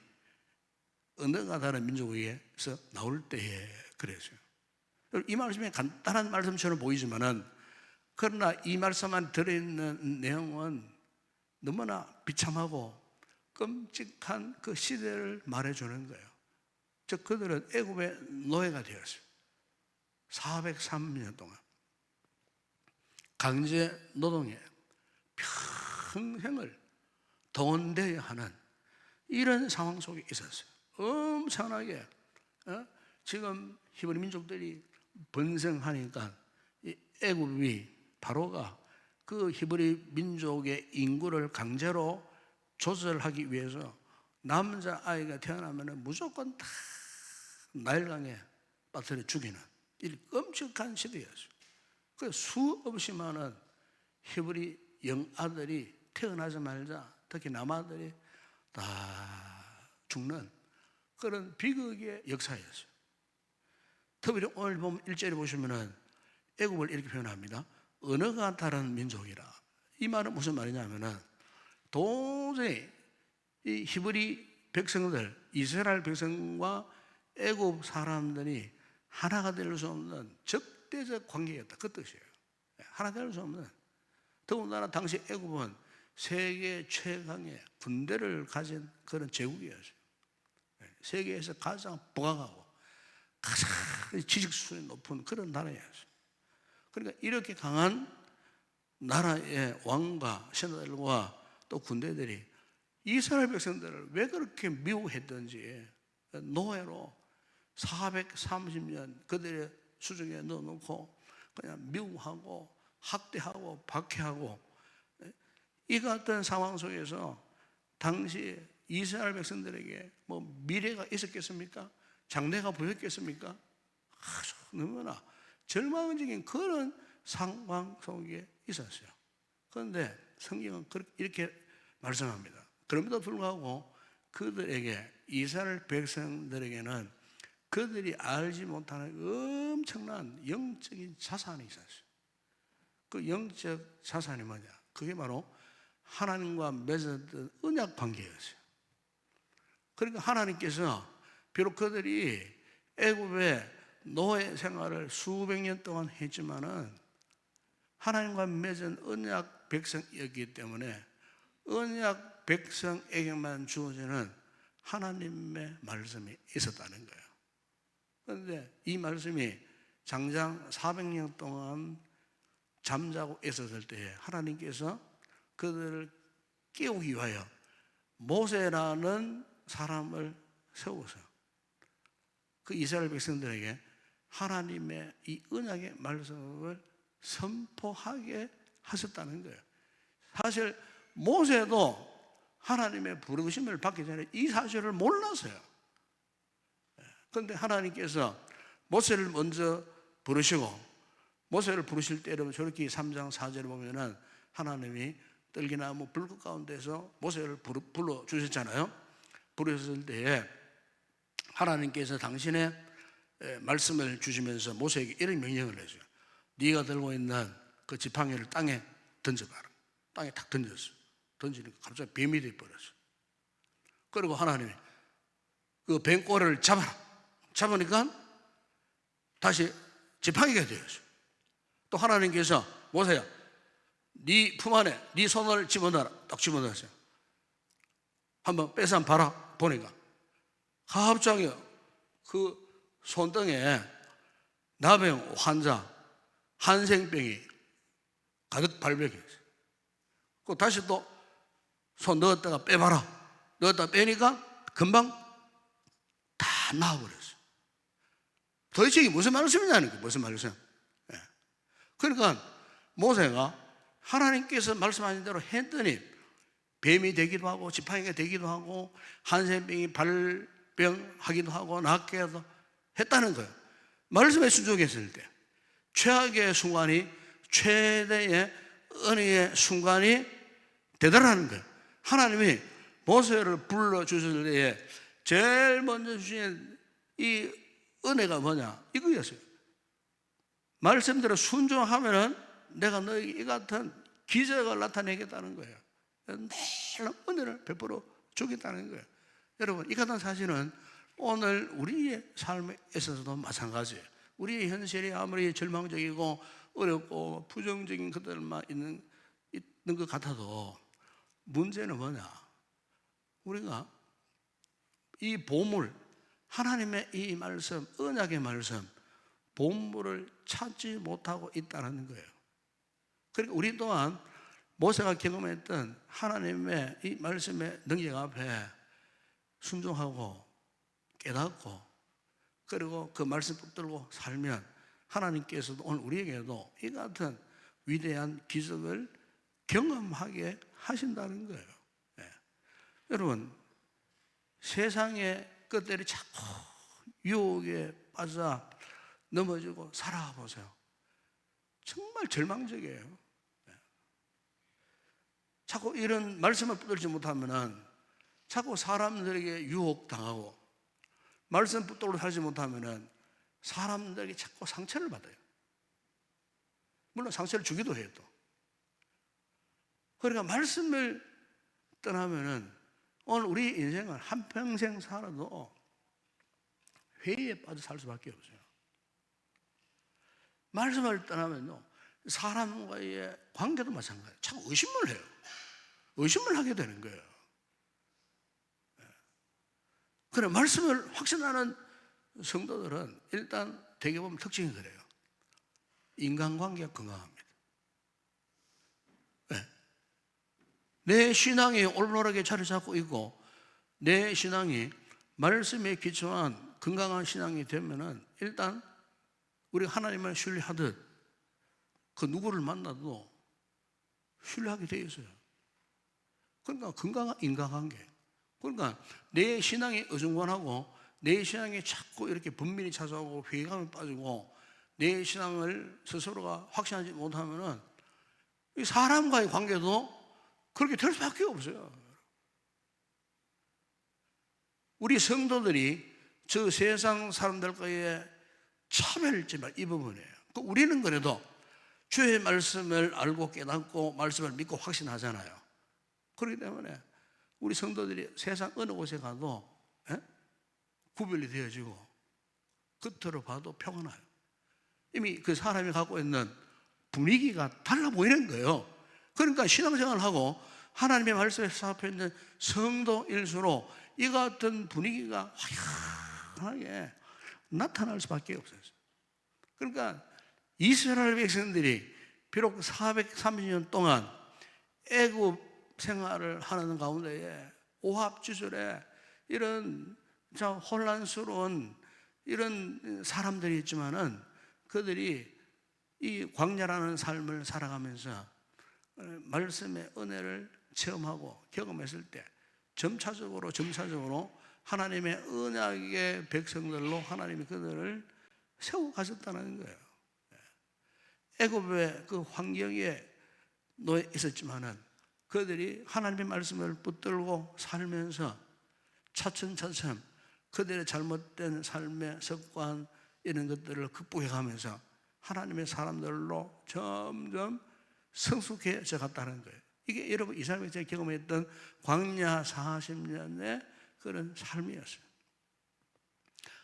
언어가 다른 민족에서 나올 때에 그랬어요. 이 말씀이 간단한 말씀처럼 보이지만은 그러나 이 말씀만 들어있는 내용은 너무나 비참하고 끔찍한 그 시대를 말해주는 거예요. 즉 그들은 애굽의 노예가 되었어요. 403년 동안 강제 노동에 평생을 동원되어야 하는 이런 상황 속에 있었어요. 엄청나게 지금 히브리 민족들이 번성하니까 이 애굽이 바로가 그 히브리 민족의 인구를 강제로 조절하기 위해서 남자아이가 태어나면 무조건 다 나일강에 빠뜨려 죽이는 이 끔찍한 시대였어요. 그 수없이 많은 히브리 영아들이 태어나자마자 특히 남아들이 다 죽는 그런 비극의 역사였어요. 특별히 오늘 보면 1절에 보시면은 애굽을 이렇게 표현합니다. 언어가 다른 민족이라. 이 말은 무슨 말이냐면은 도저히 이 히브리 백성들, 이스라엘 백성과 애굽 사람들이 하나가 될 수 없는 적대적 관계였다, 그 뜻이에요. 하나 될 수 없는. 더군다나 당시 애굽은 세계 최강의 군대를 가진 그런 제국이었어요. 세계에서 가장 부강하고 가장 지식 수준이 높은 그런 나라였어요. 그러니까 이렇게 강한 나라의 왕과 신하들과 또 군대들이 이스라엘 백성들을 왜 그렇게 미워했던지, 노예로 430년 그들의 수중에 넣어놓고 그냥 미워하고 학대하고 박해하고, 이 같은 상황 속에서 당시 이스라엘 백성들에게 뭐 미래가 있었겠습니까? 장래가 보였겠습니까? 아주 너무나 절망적인 그런 상황 속에 있었어요. 그런데 성경은 이렇게 말씀합니다. 그럼에도 불구하고 그들에게, 이스라엘 백성들에게는 그들이 알지 못하는 엄청난 영적인 자산이 있었어요. 그 영적 자산이 뭐냐? 그게 바로 하나님과 맺었던 언약 관계였어요. 그러니까 하나님께서 비록 그들이 애굽의 노예 생활을 수백 년 동안 했지만은 하나님과 맺은 언약 백성이었기 때문에 언약 백성에게만 주어지는 하나님의 말씀이 있었다는 거예요. 그런데 이 말씀이 장장 400년 동안 잠자고 있었을 때에 하나님께서 그들을 깨우기 위하여 모세라는 사람을 세워서 그 이스라엘 백성들에게 하나님의 이 언약의 말씀을 선포하게 하셨다는 거예요. 사실 모세도 하나님의 부르심을 받기 전에 이 사실을 몰랐어요. 그런데 하나님께서 모세를 먼저 부르시고, 모세를 부르실 때 여러분 저렇게 3장 4절에 보면은 하나님이 떨기나무 불꽃 가운데서 모세를 불러주셨잖아요. 부르셨을 때에 하나님께서 당신의 말씀을 주시면서 모세에게 이런 명령을 해줘요. 네가 들고 있는 그 지팡이를 땅에 던져봐라. 땅에 탁 던졌어. 던지니까 갑자기 뱀이 되어버렸어. 그리고 하나님이 그 뱀꼬리를 잡아라. 잡으니까 다시 지팡이가 되었어. 또 하나님께서 모세야, 네 품 안에 네 손을 집어넣어라. 딱 집어넣었어요. 한번 빼서 한번 봐라. 보니까 갑자기 그 손등에 나병 환자 한생병이 가득 발병했어요. 그 다시 또 손 넣었다가 빼봐라. 넣었다가 빼니까 금방 다 나와버렸어요. 도대체 이게 무슨 말씀이냐는 거예요. 무슨 말씀? 예. 그러니까 모세가 하나님께서 말씀하신 대로 했더니 뱀이 되기도 하고 지팡이가 되기도 하고 한센병이 발병하기도 하고 낫게 했다는 거예요. 말씀에 순종했을 때 최악의 순간이 최대의 은혜의 순간이 되더라는 거예요. 하나님이 모세를 불러주실 때에 제일 먼저 주신 이 은혜가 뭐냐? 이거였어요. 말씀대로 순종하면은 내가 너에게 이 같은 기적을 나타내겠다는 거예요. 늘 은혜를 베풀어 주겠다는 거예요. 여러분, 이 같은 사실은 오늘 우리의 삶에 있어서도 마찬가지예요. 우리의 현실이 아무리 절망적이고 어렵고 부정적인 것들만 있는 것 같아도 문제는 뭐냐? 우리가 이 보물, 하나님의 이 말씀, 언약의 말씀, 보물을 찾지 못하고 있다는 거예요. 그러니까 우리 또한 모세가 경험했던 하나님의 이 말씀의 능력 앞에 순종하고 깨닫고 그리고 그 말씀 붙들고 살면 하나님께서도 오늘 우리에게도 이 같은 위대한 기적을 경험하게 하신다는 거예요. 네. 여러분, 세상의 것들이 자꾸 유혹에 빠져 넘어지고 살아보세요. 정말 절망적이에요. 네. 자꾸 이런 말씀을 붙들지 못하면 자꾸 사람들에게 유혹당하고 말씀 붙들고 살지 못하면 사람들에게 자꾸 상처를 받아요. 물론 상처를 주기도 해요 또. 그러니까 말씀을 떠나면은 오늘 우리 인생은 한평생 살아도 회의에 빠져 살 수밖에 없어요. 말씀을 떠나면요, 사람과의 관계도 마찬가지예요. 참 의심을 해요. 의심을 하게 되는 거예요. 그래, 말씀을 확신하는 성도들은 일단 대개 보면 특징이 그래요. 인간관계가 건강합니다. 네. 내 신앙이 올바르게 자리 잡고 있고 내 신앙이 말씀에 기초한 건강한 신앙이 되면은 일단 우리 하나님을 신뢰하듯 그 누구를 만나도 신뢰하게 되어 있어요. 그러니까 건강한 인간관계. 그러니까 내 신앙이 어중간하고 내 신앙이 자꾸 이렇게 분민이 찾아오고 회의감에 빠지고 내 신앙을 스스로가 확신하지 못하면은 이 사람과의 관계도 그렇게 될 수밖에 없어요. 우리 성도들이 저 세상 사람들과의 차별점이 이 부분이에요. 우리는 그래도 주의 말씀을 알고 깨닫고 말씀을 믿고 확신하잖아요. 그렇기 때문에 우리 성도들이 세상 어느 곳에 가도 구별이 되어지고 겉으로 봐도 평안해요. 이미 그 사람이 갖고 있는 분위기가 달라 보이는 거예요. 그러니까 신앙생활을 하고 하나님의 말씀에 사업해 있는 성도일수록 이 같은 분위기가 화려하게 나타날 수밖에 없어요. 그러니까 이스라엘 백성들이 비록 430년 동안 애굽 생활을 하는 가운데에 오합지졸에 이런 혼란스러운 이런 사람들이 있지만은 그들이 이 광야라는 삶을 살아가면서 말씀의 은혜를 체험하고 경험했을 때 점차적으로 하나님의 언약의 백성들로 하나님이 그들을 세워 가셨다는 거예요. 애굽의 그 환경에 놓여 있었지만은 그들이 하나님의 말씀을 붙들고 살면서 차츰차츰 그들의 잘못된 삶의 습관 이런 것들을 극복해 가면서 하나님의 사람들로 점점 성숙해져 갔다는 거예요. 이게 여러분 이스라엘 백성이 경험했던 광야 40년의 그런 삶이었어요.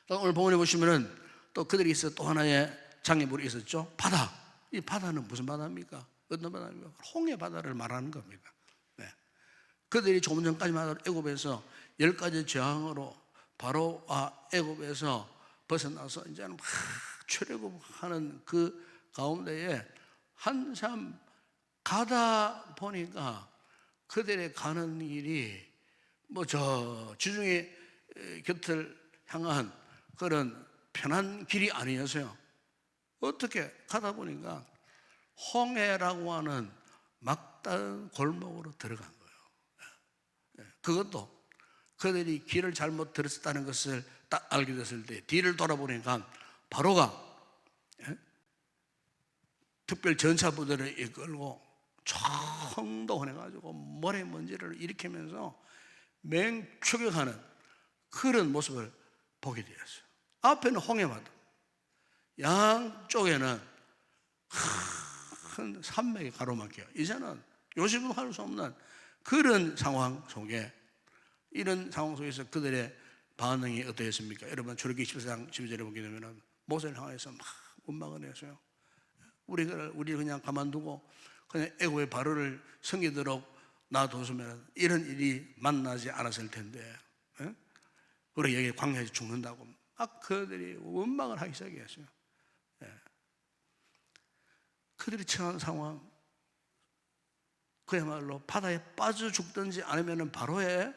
또 오늘 본문에 보시면은 또 그들이 있어 또 하나의 장애물이 있었죠. 바다. 이 바다는 무슨 바다입니까? 어떤 바다입니까? 홍해 바다를 말하는 겁니다. 네. 그들이 조금 전까지만 해도 애굽에서 10가지 재앙으로 바로 애굽에서 벗어나서 이제는 막 출애굽하는 그 가운데에 한참 가다 보니까 그들의 가는 길이 뭐 저 지중해 곁을 향한 그런 편한 길이 아니었어요. 어떻게 가다 보니까 홍해라고 하는 막다른 골목으로 들어간 거예요. 그것도 그들이 길을 잘못 들었다는 것을 딱 알게 됐을 때 뒤를 돌아보니까 바로가 특별 전차부대를 이끌고 총동원해가지고 모래먼지를 일으키면서 맹추격하는 그런 모습을 보게 되었어요. 앞에는 홍해바다, 양쪽에는 큰 산맥이 가로막혀요. 이제는 요즘은 할 수 없는 그런 상황 속에 이런 상황 속에서 그들의 반응이 어떠했습니까? 여러분 출애굽기 14장 12절에 보게 되면 모세를 향해서 막 원망을 했어요. 우리를 그냥 가만두고 그냥 애굽의 바로를 섬기도록 놔뒀으면 이런 일이 만나지 않았을 텐데 우리 여기 광야에서 죽는다고 막 그들이 원망을 하기 시작했어요. 그들이 처한 상황 그야말로 바다에 빠져 죽든지 아니면 바로에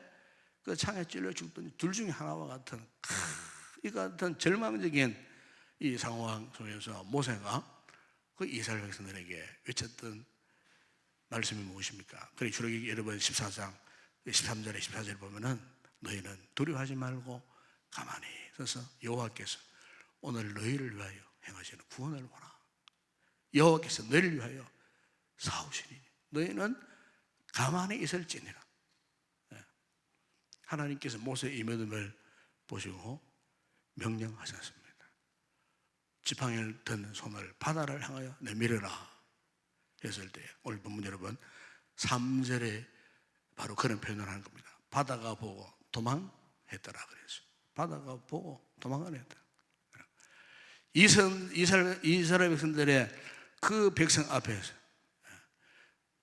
그 창에 찔려 죽든지 둘 중에 하나와 같은 이 같은 절망적인 이 상황 속에서 모세가 그 이스라엘 백성들에게 외쳤던 말씀이 무엇입니까? 그래 출애굽기 여러분 14장 13절에 14절에 보면은 너희는 두려워하지 말고 가만히 서서 여호와께서 오늘 너희를 위하여 행하시는 구원을 보라. 여호와께서 너희를 위하여 싸우시니 너희는 가만히 있을지니라. 하나님께서 모세의 임함을 보시고 명령하셨습니다. 지팡이를 든 손을 바다를 향하여 내밀어라 했을 때 오늘 본문 여러분 3절에 바로 그런 표현을 하는 겁니다. 바다가 보고 도망했더라 그랬어요. 바다가 보고 도망을 했다. 이스라엘 백성들의 그 백성 앞에서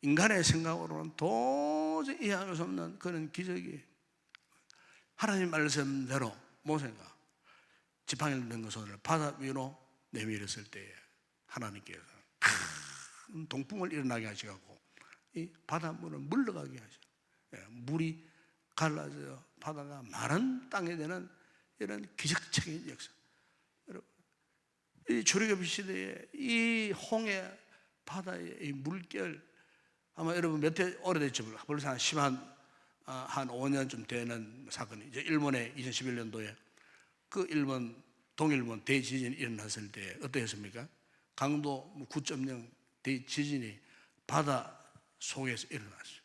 인간의 생각으로는 도저히 이해할 수 없는 그런 기적이 하나님 말씀대로 모세가 지팡이를 든 손을 바다 위로 내밀었을 때에 하나님께서 큰 동풍을 일어나게 하시고 이 바닷물을 물러가게 하셔. 물이 갈라져 바다가 마른 땅에 되는 이런 기적적인 역사. 여러분, 이 출애굽 시대에 이 홍해 바다의 이 물결, 아마 여러분 몇 해 오래됐죠. 벌써 한 5년쯤 되는 사건이 이제 일본에 2011년도에 그 일본 동일본 대지진이 일어났을 때 어떠했습니까? 강도 9.0 대지진이 바다 속에서 일어났어요.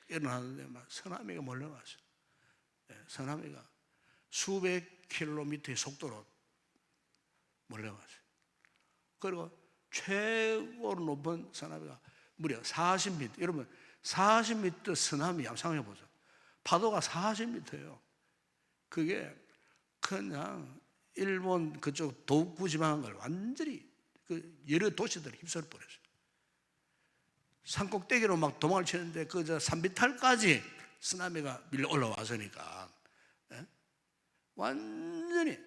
일어났는데 막 쓰나미가 몰려왔어요. 쓰나미가 수백 킬로미터의 속도로 몰려왔어요. 그리고 최고로 높은 쓰나미가 무려 40m. 여러분 40m 쓰나미 한번 상상해 보세요. 파도가 40m예요. 그게 그냥 일본 그쪽 도쿠 지방한 걸 완전히 그 여러 도시들을 휩쓸어 버렸어요. 산 꼭대기로 막 도망을 치는데 그 산비탈까지 쓰나미가 밀려 올라와서니까 완전히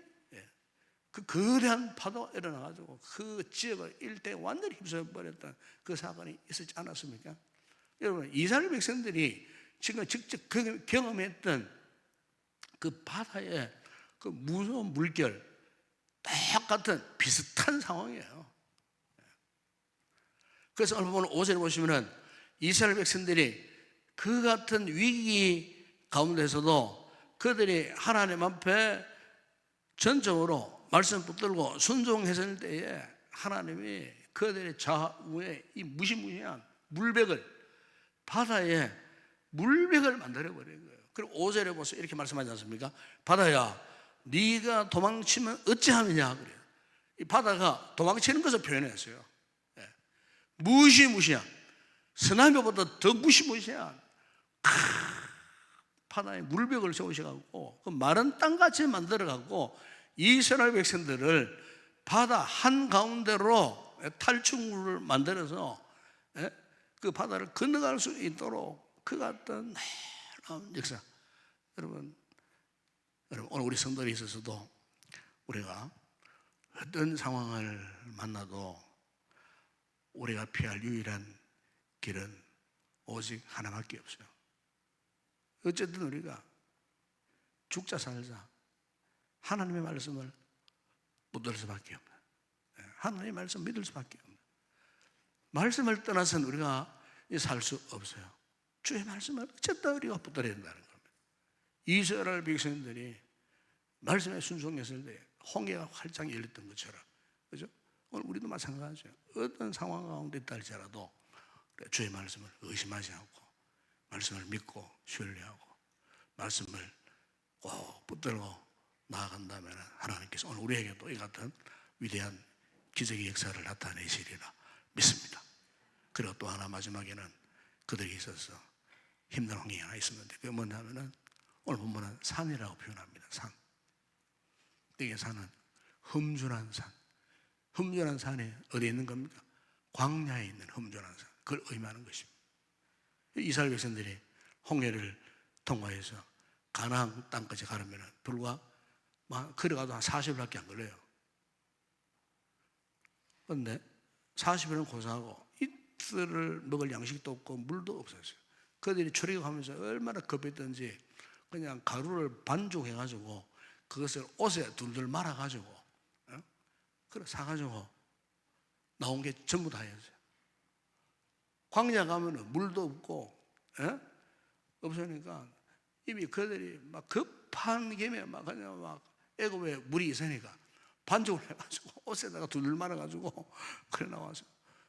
그 거대한 파도가 일어나가지고 그 지역을 일대 완전히 휩쓸어 버렸던 그 사건이 있었지 않았습니까? 여러분 이스라엘 백성들이 지금 직접 경험했던 그 바다의 그 무서운 물결 똑같은 비슷한 상황이에요. 그래서 오늘 5절에 보시면은 이스라엘 백성들이 그 같은 위기 가운데서도 그들이 하나님 앞에 전적으로 말씀 붙들고 순종했을 때에 하나님이 그들의 좌우에 이 무시무시한 물백을 바다에 물백을 만들어 버린 거예요. 그리고 5절에 보세요. 이렇게 말씀하지 않습니까? 바다야 네가 도망치면 어찌하느냐 그래요. 이 바다가 도망치는 것을 표현했어요. 무시무시한 쓰나미보다 더 무시무시한 바다에 물벽을 세우셔가지고 그 마른 땅같이 만들어가지고 이스라엘 백성들을 바다 한가운데로 탈출구를 만들어서 그 바다를 건너갈 수 있도록 그 같은 놀라운 역사. 여러분 오늘 우리 성도에 있어서도 우리가 어떤 상황을 만나도 우리가 피할 유일한 길은 오직 하나밖에 없어요. 어쨌든 우리가 죽자 살자 하나님의 말씀을 붙들 수밖에 없는, 하나님의 말씀 믿을 수밖에 없는, 말씀을 떠나서는 우리가 살 수 없어요. 주의 말씀을 어쨌든 우리가 붙들어야 된다는 겁니다. 이스라엘 백성들이 말씀에 순종했을 때 홍해가 활짝 열렸던 것처럼, 그죠? 오늘 우리도 마찬가지죠. 어떤 상황 가운데 있다 할지라도 주의 말씀을 의심하지 않고 말씀을 믿고 신뢰하고 말씀을 꼭 붙들고 나아간다면 하나님께서 오늘 우리에게도 이 같은 위대한 기적의 역사를 나타내시리라 믿습니다. 그리고 또 하나 마지막에는 그들이 있어서 힘든 환경이 하나 있었는데 그게 뭐냐면은 오늘 본문은 산이라고 표현합니다. 산. 이게 산은 험준한 산. 험준한 산이 어디에 있는 겁니까? 광야에 있는 험준한 산. 그걸 의미하는 것입니다. 이스라엘 백성들이 홍해를 통과해서 가나안 땅까지 가려면 불과 걸어가도 한 40일밖에 안 걸려요. 그런데 40일은 고생하고 이틀을 먹을 양식도 없고 물도 없었어요. 그들이 출애굽하면서 얼마나 급했던지 그냥 가루를 반죽해가지고 그것을 옷에 둘둘 말아가지고 그래 사가지고 나온 게 전부 다였어요. 광야 가면은 물도 없고 없으니까 이미 그들이 막 급한 김에 막 그냥 막 애굽에 물이 있으니까 반죽을 해가지고 옷에다가 둘둘 말아가지고 그래 나와서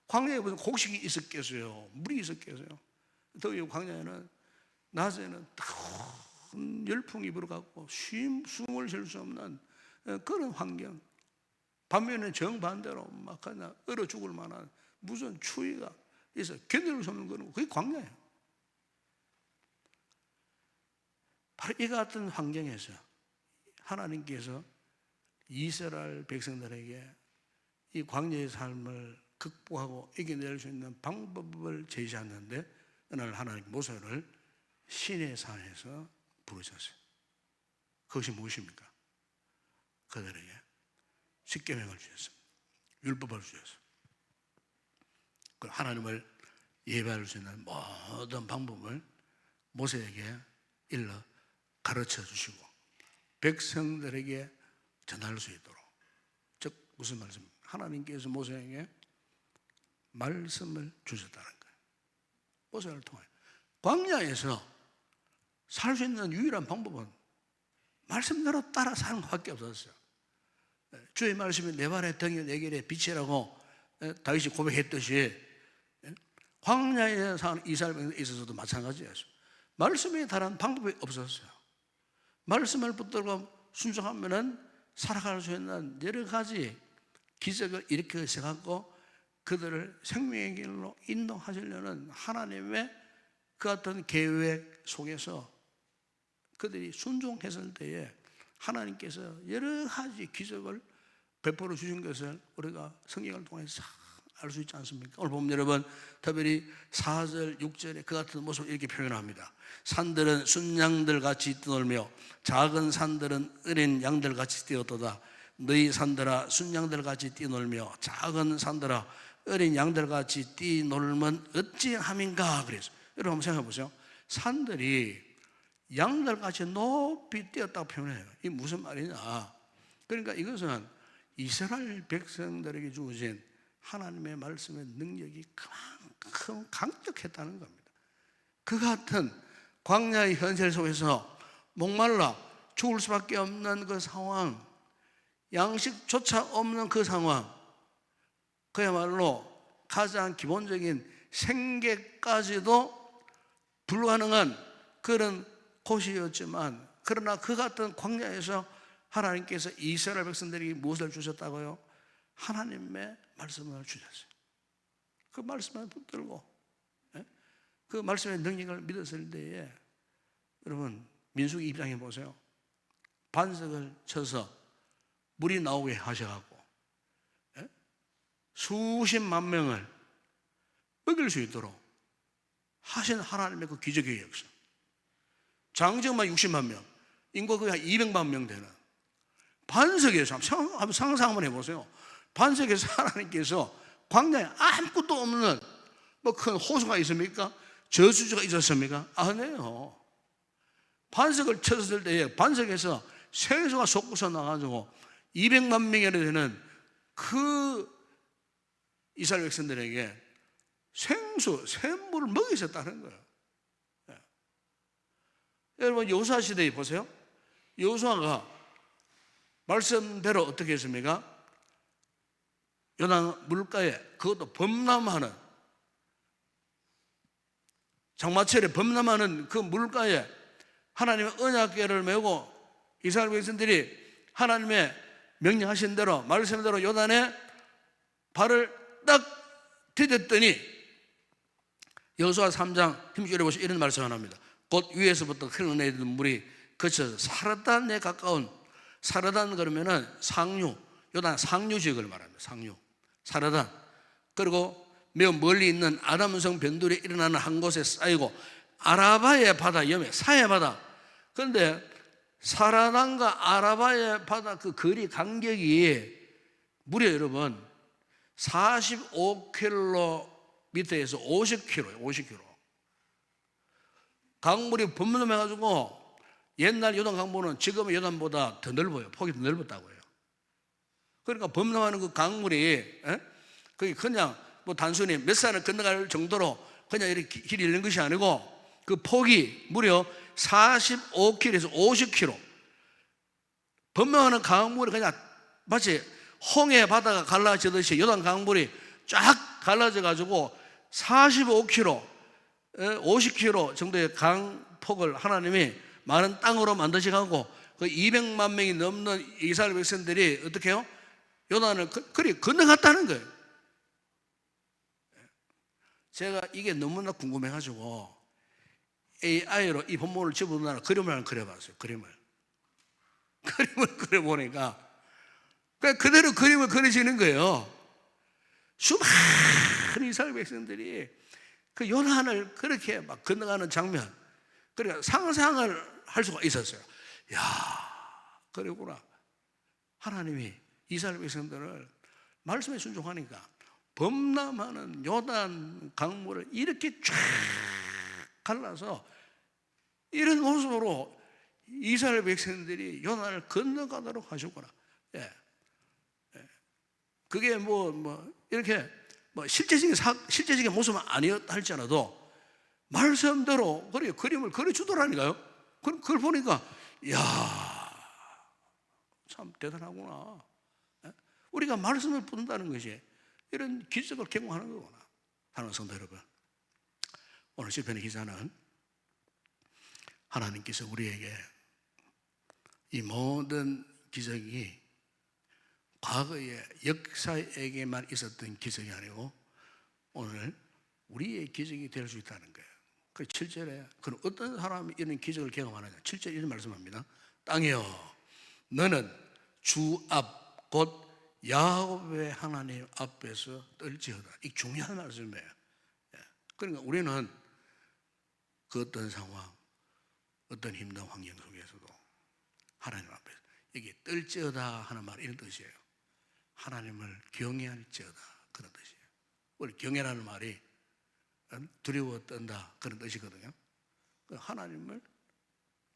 광야에 무슨 곡식이 있었겠어요? 물이 있었겠어요? 더위 광야에는 낮에는 큰 열풍이 불어갖고 숨을 쉴 수 없는 그런 환경. 반면에 정반대로 막 그냥 얼어 죽을 만한 무슨 추위가 있어 견딜 수 없는 거는 그게 광야예요. 바로 이 같은 환경에서 하나님께서 이스라엘 백성들에게 이 광야의 삶을 극복하고 이겨낼 수 있는 방법을 제시하는데 어느 날 하나님 모세를 시내산에서 부르셨어요. 그것이 무엇입니까? 그들에게 십계명을 주셨습니다. 율법을 주셨어요. 그 하나님을 예배할 수 있는 모든 방법을 모세에게 일러 가르쳐 주시고 백성들에게 전할 수 있도록, 즉 무슨 말씀입니까? 하나님께서 모세에게 말씀을 주셨다는 거예요. 모세를 통하여 광야에서 살 수 있는 유일한 방법은 말씀대로 따라 사는 것밖에 없었어요. 주의 말씀이 내 발의 등이 내 길의 빛이라고 다윗이 고백했듯이 광야에 사는 이스라엘에 있어서도 마찬가지였어요. 말씀에 달한 방법이 없었어요. 말씀을 붙들고 순종하면은 살아갈 수 있는 여러 가지 기적을 일으켜 세갖고 그들을 생명의 길로 인도하시려는 하나님의 그 같은 계획 속에서 그들이 순종했을 때에 하나님께서 여러 가지 기적을 베풀어 주신 것을 우리가 성경을 통해서 알 수 있지 않습니까? 오늘 보면 여러분 특별히 4절, 6절에 그 같은 모습을 이렇게 표현합니다. 산들은 순양들 같이 뛰놀며 작은 산들은 어린 양들 같이 뛰었도다. 너희 산들아 순양들 같이 뛰놀며 작은 산들아 어린 양들 같이 뛰놀면 어찌함인가 그래서 여러분 한번 생각해 보세요. 산들이 양들 같이 높이 뛰었다고 표현해요. 이게 무슨 말이냐? 그러니까 이것은 이스라엘 백성들에게 주어진 하나님의 말씀의 능력이 그만큼 강력했다는 겁니다. 그 같은 광야의 현실 속에서 목말라 죽을 수밖에 없는 그 상황, 양식조차 없는 그 상황, 그야말로 가장 기본적인 생계까지도 불가능한 그런 곳이었지만, 그러나 그 같은 광야에서 하나님께서 이스라엘 백성들에게 무엇을 주셨다고요? 하나님의 말씀을 주셨어요. 그 말씀을 붙들고 그 말씀의 능력을 믿었을 때에 여러분 민수기 입장해 보세요. 반석을 쳐서 물이 나오게 하셔갖고 수십만 명을 먹일 수 있도록 하신 하나님의 그 기적의 역사. 장정만 60만 명, 인구가 거의 한 200만 명 되는 반석에서 한번 상상 한번 해보세요. 반석에서 하나님께서 광야에 아무것도 없는 뭐 큰 호수가 있습니까? 저수지가 있었습니까? 아니에요. 반석을 쳤을 때에 반석에서 생수가 솟구쳐 나가지고 200만 명이나 되는 그 이스라엘 백성들에게 생수, 샘물을 먹이셨다는 거예요. 여러분 여호수아 시대에 보세요. 여호수아가 말씀대로 어떻게 했습니까? 요단 물가에 그것도 범람하는 장마철에 범람하는 그 물가에 하나님의 언약궤를 메고 이스라엘 백성들이 하나님의 명령하신 대로 말씀대로 요단에 발을 딱 디뎠더니 여호수아 3장 16절에 보시면 이런 말씀 하나 합니다. 곧 위에서부터 흘러내리는 물이 그쳐서 사르단에 가까운, 사르단 그러면은 상류, 요단 상류 지역을 말합니다. 상류, 사르단. 그리고 매우 멀리 있는 아람성 변두리에 일어나는 한 곳에 쌓이고 아라바의 바다 염에 사해 바다. 그런데 사르단과 아라바의 바다 그 거리 간격이 무려 여러분 45km에서 50km예요. 50km. 강물이 범람해가지고 옛날 요단 강물은 지금의 요단보다 더 넓어요. 폭이 더 넓었다고 해요. 그러니까 범람하는 그 강물이 그게 그냥 뭐 단순히 몇 산을 건너갈 정도로 그냥 이렇게 길이 있는 것이 아니고 그 폭이 무려 45km에서 50km. 범람하는 강물이 그냥 마치 홍해 바다가 갈라지듯이 요단 강물이 쫙 갈라져가지고 45km 50km 정도의 강폭을 하나님이 많은 땅으로 만드셔가고 그 200만 명이 넘는 이스라엘 백성들이 어떻게 해요? 요단을 그리 건너갔다는 거예요. 제가 이게 너무나 궁금해가지고 AI로 이 본문을 집어넣으라 그림을 하나 그려봤어요. 그림을 그려보니까 그대로 그림을 그려지는 거예요. 수많은 이스라엘 백성들이 그 요단을 그렇게 막 건너가는 장면, 그러니까 상상을 할 수가 있었어요. 야, 그러구나. 하나님이 이스라엘 백성들을 말씀에 순종하니까 범람하는 요단 강물을 이렇게 쫙 갈라서 이런 모습으로 이스라엘 백성들이 요단을 건너가도록 하셨구나. 예. 그게 이렇게 실제적인 모습은 아니었다 할지라도 말씀대로 그래 그림을 그려주더라니까요. 그걸 보니까 이야, 참 대단하구나. 예? 우리가 말씀을 본다는 것이 이런 기적을 경험하는 거구나. 사랑하는 성도 여러분, 오늘 시편의 기자는 하나님께서 우리에게 이 모든 기적이 과거의 역사에게만 있었던 기적이 아니고 오늘 우리의 기적이 될 수 있다는 거예요. 그 7절에 그럼 어떤 사람이 이런 기적을 경험하느냐, 7절 이런 말씀합니다. 땅이여 너는 주 앞 곧 야곱의 하나님 앞에서 떨지어다. 이 중요한 말씀이에요. 그러니까 우리는 그 어떤 상황, 어떤 힘든 환경 속에서도 하나님 앞에서 이게 떨지어다 하는 말 이런 뜻이에요. 하나님을 경외할지어다 그런 뜻이에요. 원래 경외라는 말이 두려워 떤다 그런 뜻이거든요. 하나님을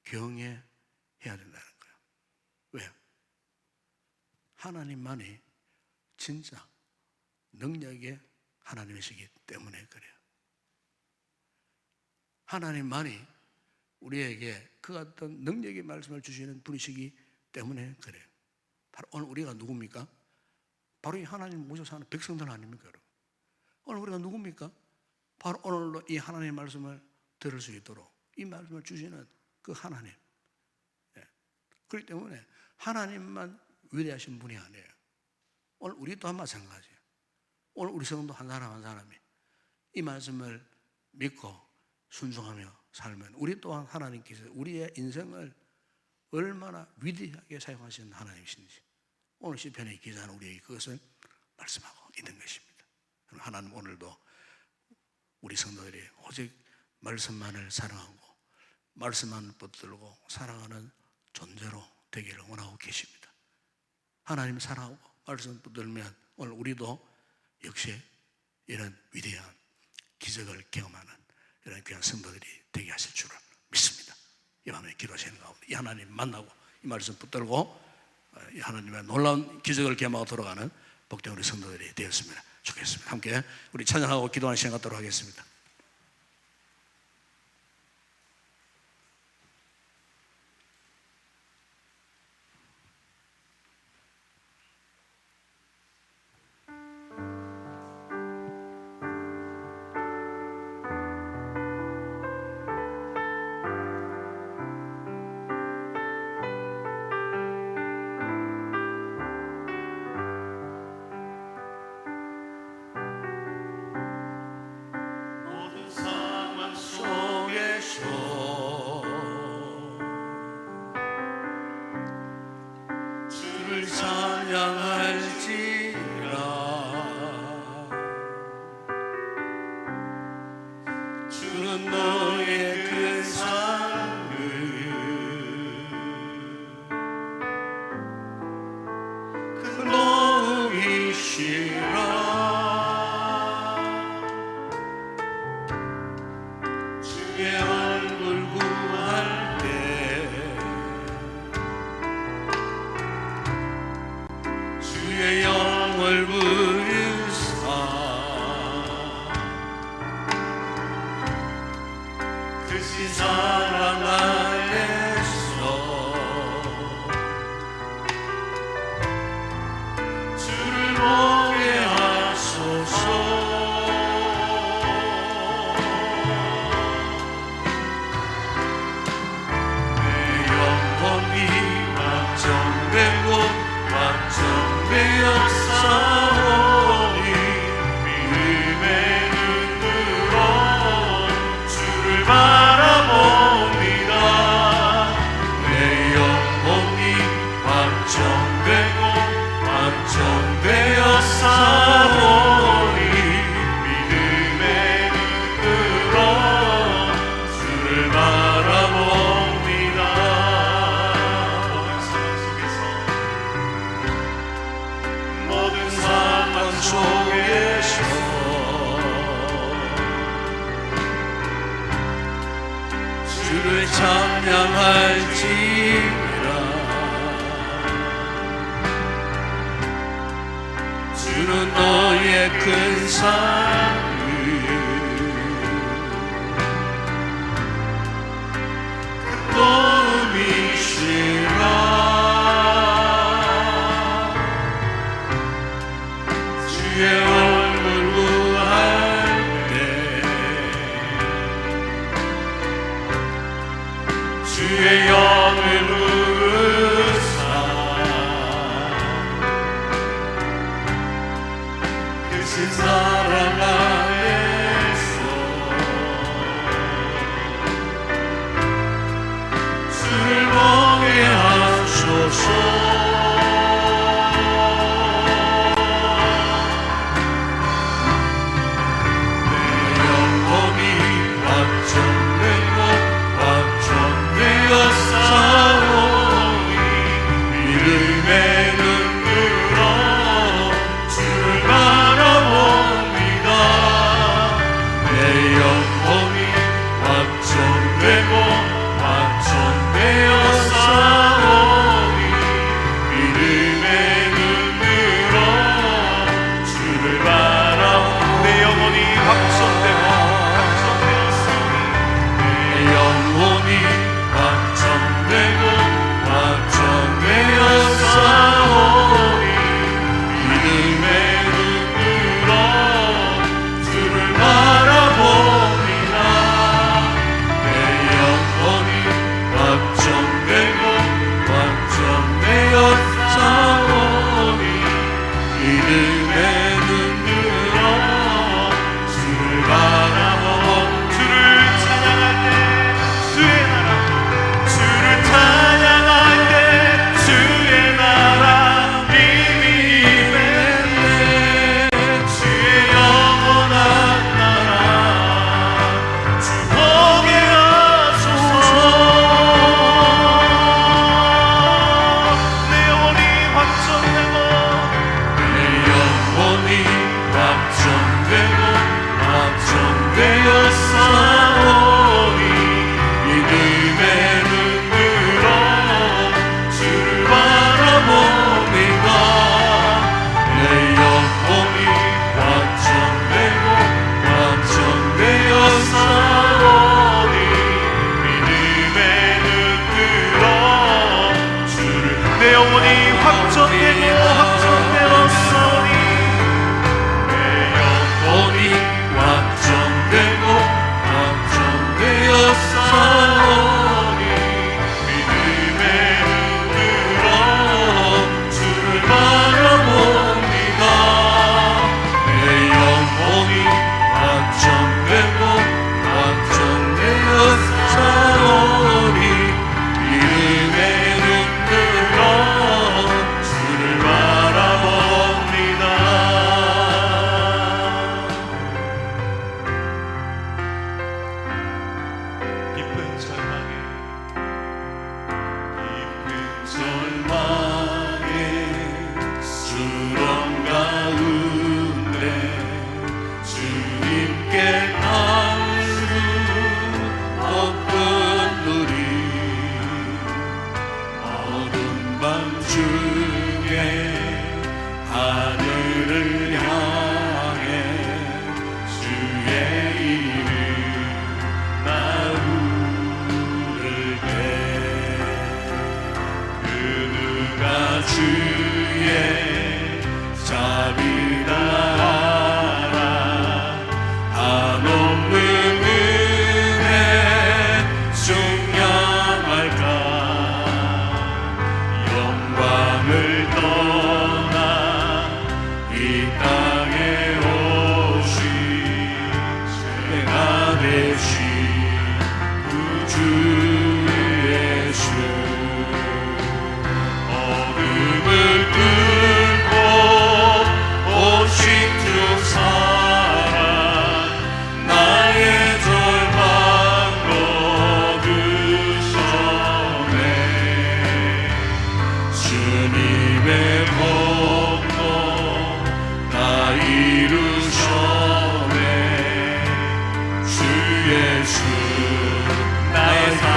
경외해야 된다는 거예요. 왜요? 하나님만이 진짜 능력의 하나님이시기 때문에 그래요. 하나님만이 우리에게 그 어떤 능력의 말씀을 주시는 분이시기 때문에 그래요. 바로 오늘 우리가 누굽니까? 바로 이 하나님 모셔 사는 백성들 아닙니까? 여러분? 오늘 우리가 누굽니까? 바로 오늘로 이 하나님의 말씀을 들을 수 있도록 이 말씀을 주시는 그 하나님. 그렇기 때문에 하나님만 위대하신 분이 아니에요. 오늘 우리 또한 마찬가지예요. 오늘 우리 성도 한 사람 한 사람이 이 말씀을 믿고 순종하며 살면 우리 또한 하나님께서 우리의 인생을 얼마나 위대하게 사용하시는 하나님이신지 오늘 시편의 기자는 우리에게 그것을 말씀하고 있는 것입니다. 하나님 오늘도 우리 성도들이 오직 말씀만을 사랑하고 말씀만을 붙들고 사랑하는 존재로 되기를 원하고 계십니다. 하나님 사랑하고 말씀 붙들면 오늘 우리도 역시 이런 위대한 기적을 경험하는 이런 귀한 성도들이 되게 하실 줄을 믿습니다. 이 밤에 기도하시는 가운데 이 하나님 만나고 이 말씀 붙들고 이 하나님의 놀라운 기적을 경험하고 돌아가는 복된 우리 성도들이 되었으면 좋겠습니다. 함께 우리 찬양하고 기도하는 시간 갖도록 하겠습니다. 찬양할지니라. 주는 너의 큰 사랑을 도움이시라. 주의 얼굴 구할 때 주의 영을 부으사 크신 사랑 안에서 주를 보게 하소서. 내 영혼이 완전되어 싸우니 믿음의 눈으로 주를 바라봅니다. 내 영혼이 완전되어 싸우니 믿음의 눈으로 주를 바라봅니다. 내 영혼이 확정되었으니 내 영혼이 완전되어 싸우니 믿음의 눈으로 주를 바라봅니다. 내 영혼이 완전되어 싸우니 믿음의 눈으로 주를 바라봅니다. 주를 찬양할 때 주의 나라, 주를 찬양할 때 주의 나라 힘이 임했네. 주의 영원한 나라 주 보게 하소서. 내 영혼이 확정되고 내 영혼이 완전되어 싸우니 믿음의 눈으로 주를 바라봅니다. 내 영혼이 완전되어 싸우니 믿음의 눈으로 주를 내 영혼이 확정되어 싸우니 내 영혼이 완전되어 싸우니 믿음의 눈으로 주를 바라봅니다. 내 영혼이 완전되어 싸우니 믿음의 눈으로 주를 바라봅니다. 깊은 절망에 수렁 가운데 주님께 나올 수 없던 우리 어둠 밤 중에 하늘을 향해 주의 이름 나 부를 때 그 누가 주의 자비다 알아 한없는 은혜 중량할까. 영광을 떠나 이 땅에 오신 내가 되신 구주 예수. 어둠을 뚫고 오신 주 사랑 나의 절망 거두셨네. 주님의 공로 다 이루셨네. 주 예수 나의 삶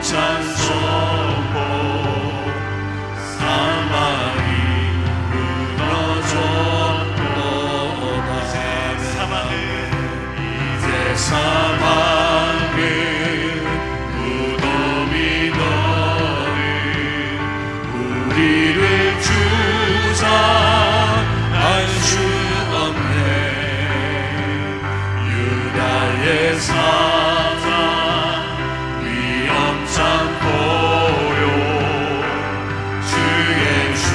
찬송고 사망이 무너졌도다. 이제 사망은 무덤이 너는 우리를 주장할 수 없네. 유다의 사자 위엄찬 보요 주 예수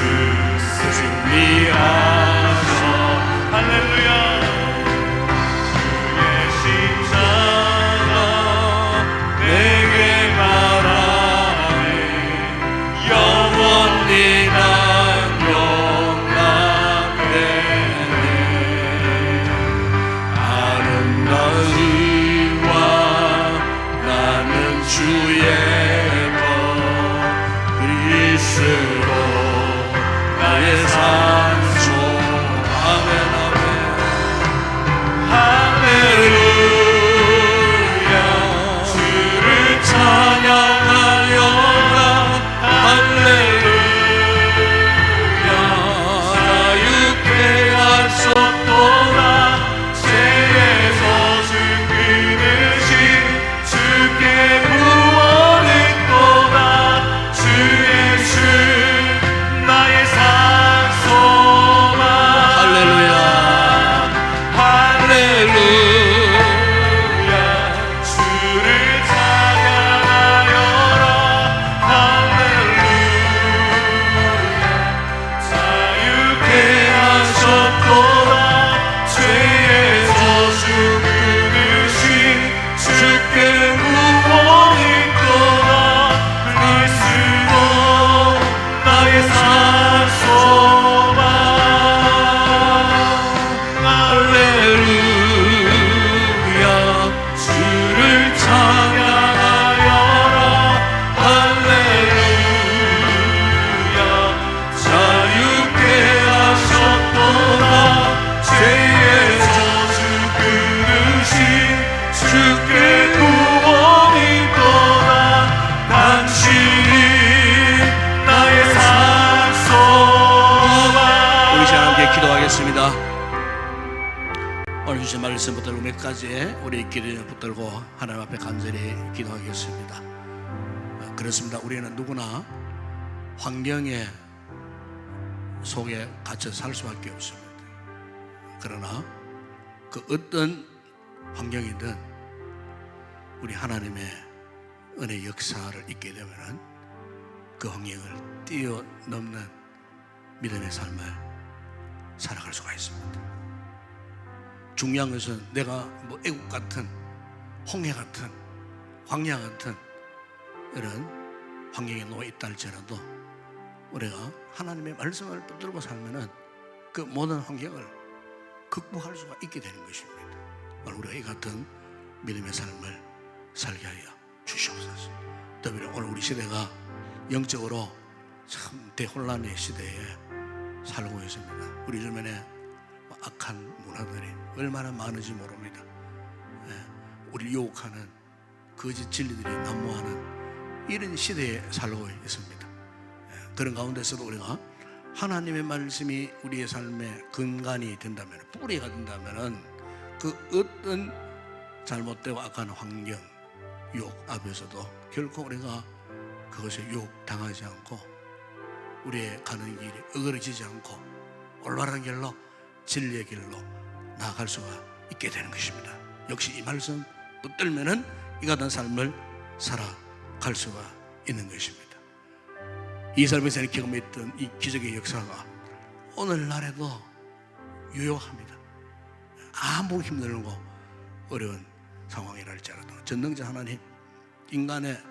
승리하셔. 할렐루야. 주의 십자가 내게 말하네. 영원히 난 용납되네. 아름다운 의와 나는 주의 것 그리스도 나의 산소. 아멘 아멘. 할렐루야. 주를 찬양하여라. 할렐루야. 자유케 하셨도다. 죄에서 죽으신 주께 구원을 또다. 주 예수 나의 산소만. 할렐루야. 할렐루야. 주를 찬양하여라. 할렐루야. 자유케 하셨도다. 죄에서 죽으신 주께 구원이 또다. 그리스도 나의 산소만. 할렐루야. 주를 찬양하여라. 할렐루야. 자유케 하셨도다. 죄에서 죽으신 주께 구원이 또다. 당신이 나의 산소만. 우리 시간 함께 기도하겠습니다. 오늘 주신 말씀 붙들고 몇 가지 우리 기도를 붙들고 하나님 앞에 간절히 기도하겠습니다. 그렇습니다. 우리는 누구나 환경에 속에 갇혀 살 수밖에 없습니다. 그러나 그 어떤 환경이든 우리 하나님의 은혜 역사를 있게 되면 그 환경을 뛰어넘는 믿음의 삶을 살아갈 수가 있습니다. 중요한 것은 내가 뭐 애국 같은 홍해 같은 광야 같은 이런 환경에 놓여 있다 할지라도 우리가 하나님의 말씀을 붙들고 살면은 그 모든 환경을 극복할 수가 있게 되는 것입니다. 우리가 이 같은 믿음의 삶을 살게 하여 주시옵소서. 특별히 오늘 우리 시대가 영적으로 참 대혼란의 시대에 살고 있습니다. 우리 주변에 악한 문화들이 얼마나 많은지 모릅니다. 우리를 유혹하는 거짓 진리들이 난무하는 이런 시대에 살고 있습니다. 그런 가운데서도 우리가 하나님의 말씀이 우리의 삶의 근간이 된다면, 뿌리가 된다면 그 어떤 잘못되고 악한 환경, 유혹 앞에서도 결코 우리가 그것에 유혹당하지 않고 우리의 가는 길이 어그러지지 않고 올바른 길로 진리의 길로 나아갈 수가 있게 되는 것입니다. 역시 이 말씀 붙들면은 이 같은 삶을 살아갈 수가 있는 것입니다. 이 삶에서 경험했던 이 기적의 역사가 오늘날에도 유효합니다. 아무 힘들고 어려운 상황이랄지라도 전능자 하나님, 인간의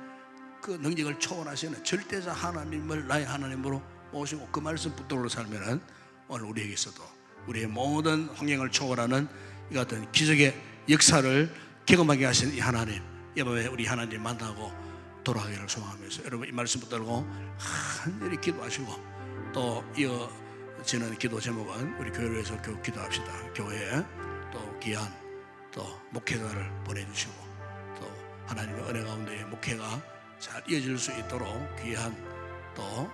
그 능력을 초월하시는 절대자 하나님을 나의 하나님으로 모시고 그 말씀 붙들고 살면은 오늘 우리에게서도 우리의 모든 환경을 초월하는 이 같은 기적의 역사를 경험하게 하신 이 하나님, 이 밤에 우리 하나님 만나고 돌아가기를 소망하면서 여러분 이 말씀 붙들고 간절히 기도하시고 또 이어지는 기도 제목은 우리 교회를 위해서 기도합시다. 교회에 또 귀한 또 목회자를 보내주시고 또 하나님의 은혜 가운데 목회가 잘 이어질 수 있도록 귀한 또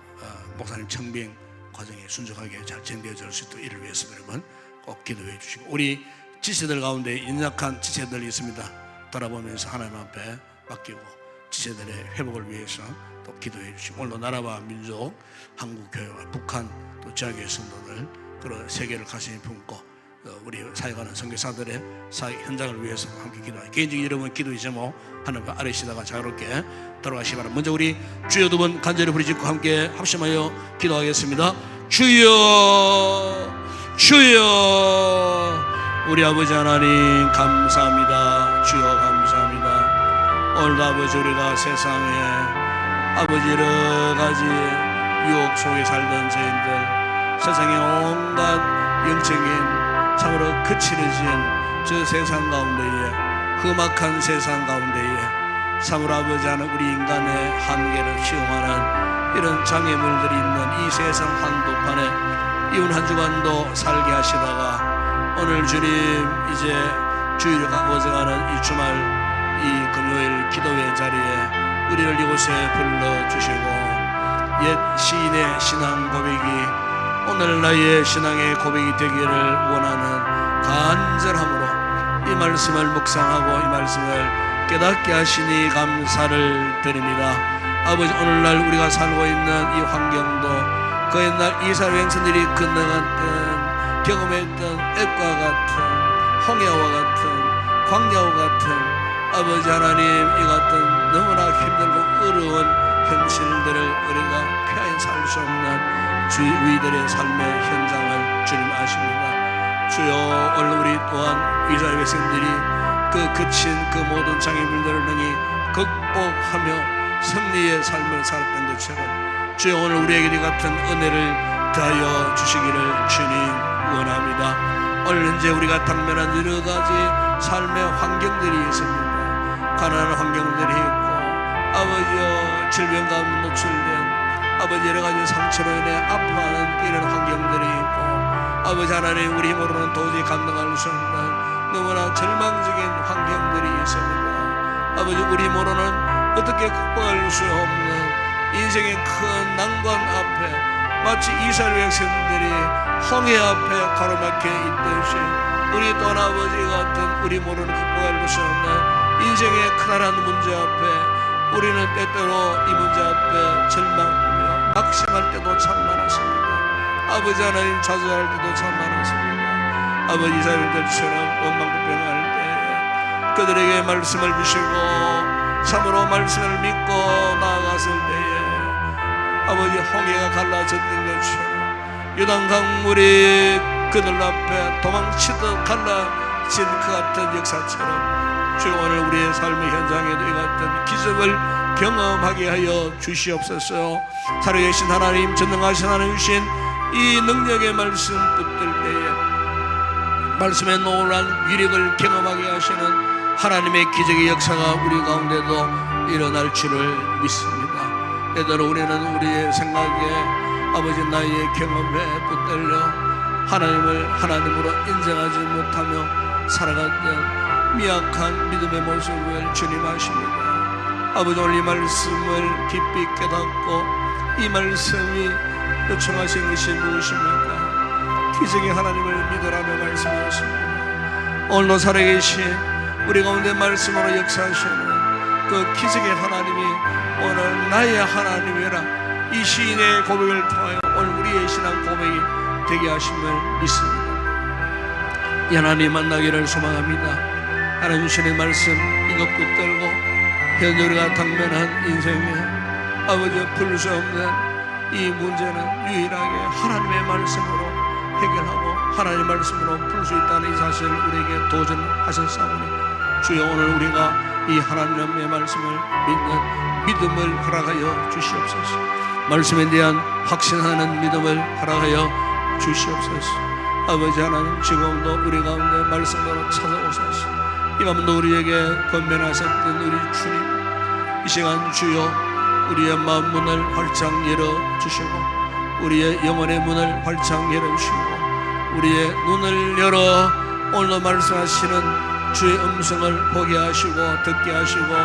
목사님 청빙 과정에 순종하게 잘 진행되어질 수 있도록 이를 위해서 여러분 꼭 기도해 주시고, 우리 지체들 가운데 연약한 지체들이 있습니다. 돌아보면서 하나님 앞에 맡기고 지체들의 회복을 위해서 또 기도해 주시고, 오늘도 나라와 민족, 한국교회와 북한 또 지역의 성도들, 그런 세계를 가슴에 품고 우리 사역하는 선교사들의 사역 현장을 위해서 함께 기도하고, 개인적인 여러분 기도의 제목 하나님 아뢰시다가 자유롭게 돌아가시기 바랍니다. 먼저 우리 주여 두 번 간절히 부르짖고 함께 합심하여 기도하겠습니다. 주여 주여. 우리 아버지 하나님 감사합니다. 주여 감사합니다. 오늘도 아버지 우리가 세상에 아버지 여러 가지 유혹 속에 살던 저희들, 세상의 온갖 영적인 참으로 거칠어진 저 세상 가운데에, 험악한 세상 가운데에 참으로 아버지 하나님 우리 인간의 한계를 시험하는 이런 장애물들이 있는 이 세상 한복판에 이번 한 주간도 살게 하시다가 오늘 주님 이제 주일을 가고서가는 이 주말 이 금요일 기도회 자리에 우리를 이곳에 불러주시고, 옛 시인의 신앙 고백이 오늘 나의 신앙의 고백이 되기를 원하는 간절함으로 이 말씀을 묵상하고 이 말씀을 깨닫게 하시니 감사를 드립니다. 아버지, 오늘날 우리가 살고 있는 이 환경도 그 옛날 이스라엘 백성들이 건너갔던 경험했던 앱과 같은 홍해와 같은 광야와 같은 아버지 하나님 이 같은 너무나 힘들고 어려운 현실들을 우리가 피하여 살 수 없는 우리들의 삶의 현장을 주님 아십니다. 주여, 오늘 우리 또한 이스라엘 백성들이 그 거친 그 모든 장애물들을 능히 극복하며 승리의 삶을 살았던 것처럼 주여 오늘 우리에게 이 같은 은혜를 더하여 주시기를 주님 원합니다. 오늘 현재 우리가 당면한 여러 가지 삶의 환경들이 있습니다. 가난한 환경들이 있고 아버지여 질병 가운데 노출된 아버지 여러 가지 상처로 인해 아파하는 이런 환경들이 있고, 아버지 하나님 우리 힘으로는 도저히 감당할 수 없는 너무나 절망적인 환경들이 있습니다. 아버지 우리 힘으로는 어떻게 극복할 수 없는 인생의 큰 난관 앞에 마치 이스라엘 백성들이 홍해 앞에 가로막혀 있듯이 우리 또한 아버지 같은 우리 모르는 극복할 수 없는 인생의 크나란 문제 앞에 우리는 때때로 이 문제 앞에 절망하며 낙심할 때도 참 많았습니다. 아버지 하나님 좌절할 때도 참 많았습니다. 아버지 이스라엘들처럼 원망불평할 때 그들에게 말씀을 주시고 참으로 말씀을 믿고 나아갔을 때에 아버지 홍해가 갈라졌던 것처럼 요단 강물이 그들 앞에 도망치듯 갈라진 그 같은 역사처럼 주여 오늘 우리의 삶의 현장에도 이 같은 기적을 경험하게 하여 주시옵소서. 살아계신 하나님, 전능하신 하나님 주신 이 능력의 말씀 붙들 때에 말씀의 놀라운 위력을 경험하게 하시는 하나님의 기적의 역사가 우리 가운데도 일어날 줄을 믿습니다. 때때로 우리는 우리의 생각에 아버지 나의 경험에 붙들려 하나님을 하나님으로 인정하지 못하며 살아갔던 미약한 믿음의 모습을 주님 아십니다. 아버지 오늘 이 말씀을 깊이 깨닫고 이 말씀이 요청하신 것이 무엇입니까? 기적의 하나님을 믿으라는 말씀이었습니다. 오늘도 살아계신 우리 가운데 말씀으로 역사하시는 그 기적의 하나님이 오늘 나의 하나님이라 이 시인의 고백을 통하여 오늘 우리의 신앙 고백이 되게 하심을 믿습니다. 이 하나님 만나기를 소망합니다. 하나님 주시는 말씀 이것 붙들고 현재 우리가 당면한 인생에 아버지 풀 수 없는 이 문제는 유일하게 하나님의 말씀으로 해결하고 하나님의 말씀으로 풀 수 있다는 이 사실을 우리에게 도전하셨사오니 주여 오늘 우리가 이 하나님의 말씀을 믿는 믿음을 허락하여 주시옵소서. 말씀에 대한 확신하는 믿음을 허락하여 주시옵소서. 아버지 하나님 지금도 우리 가운데 말씀으로 찾아오소서. 이 밤도 우리에게 권면하셨던 우리 주님, 이 시간 주여 우리의 마음 문을 활짝 열어주시고 우리의 영혼의 문을 활짝 열어주시고 우리의 눈을 열어 오늘도 말씀하시는 주의 음성을 보게 하시고 듣게 하시고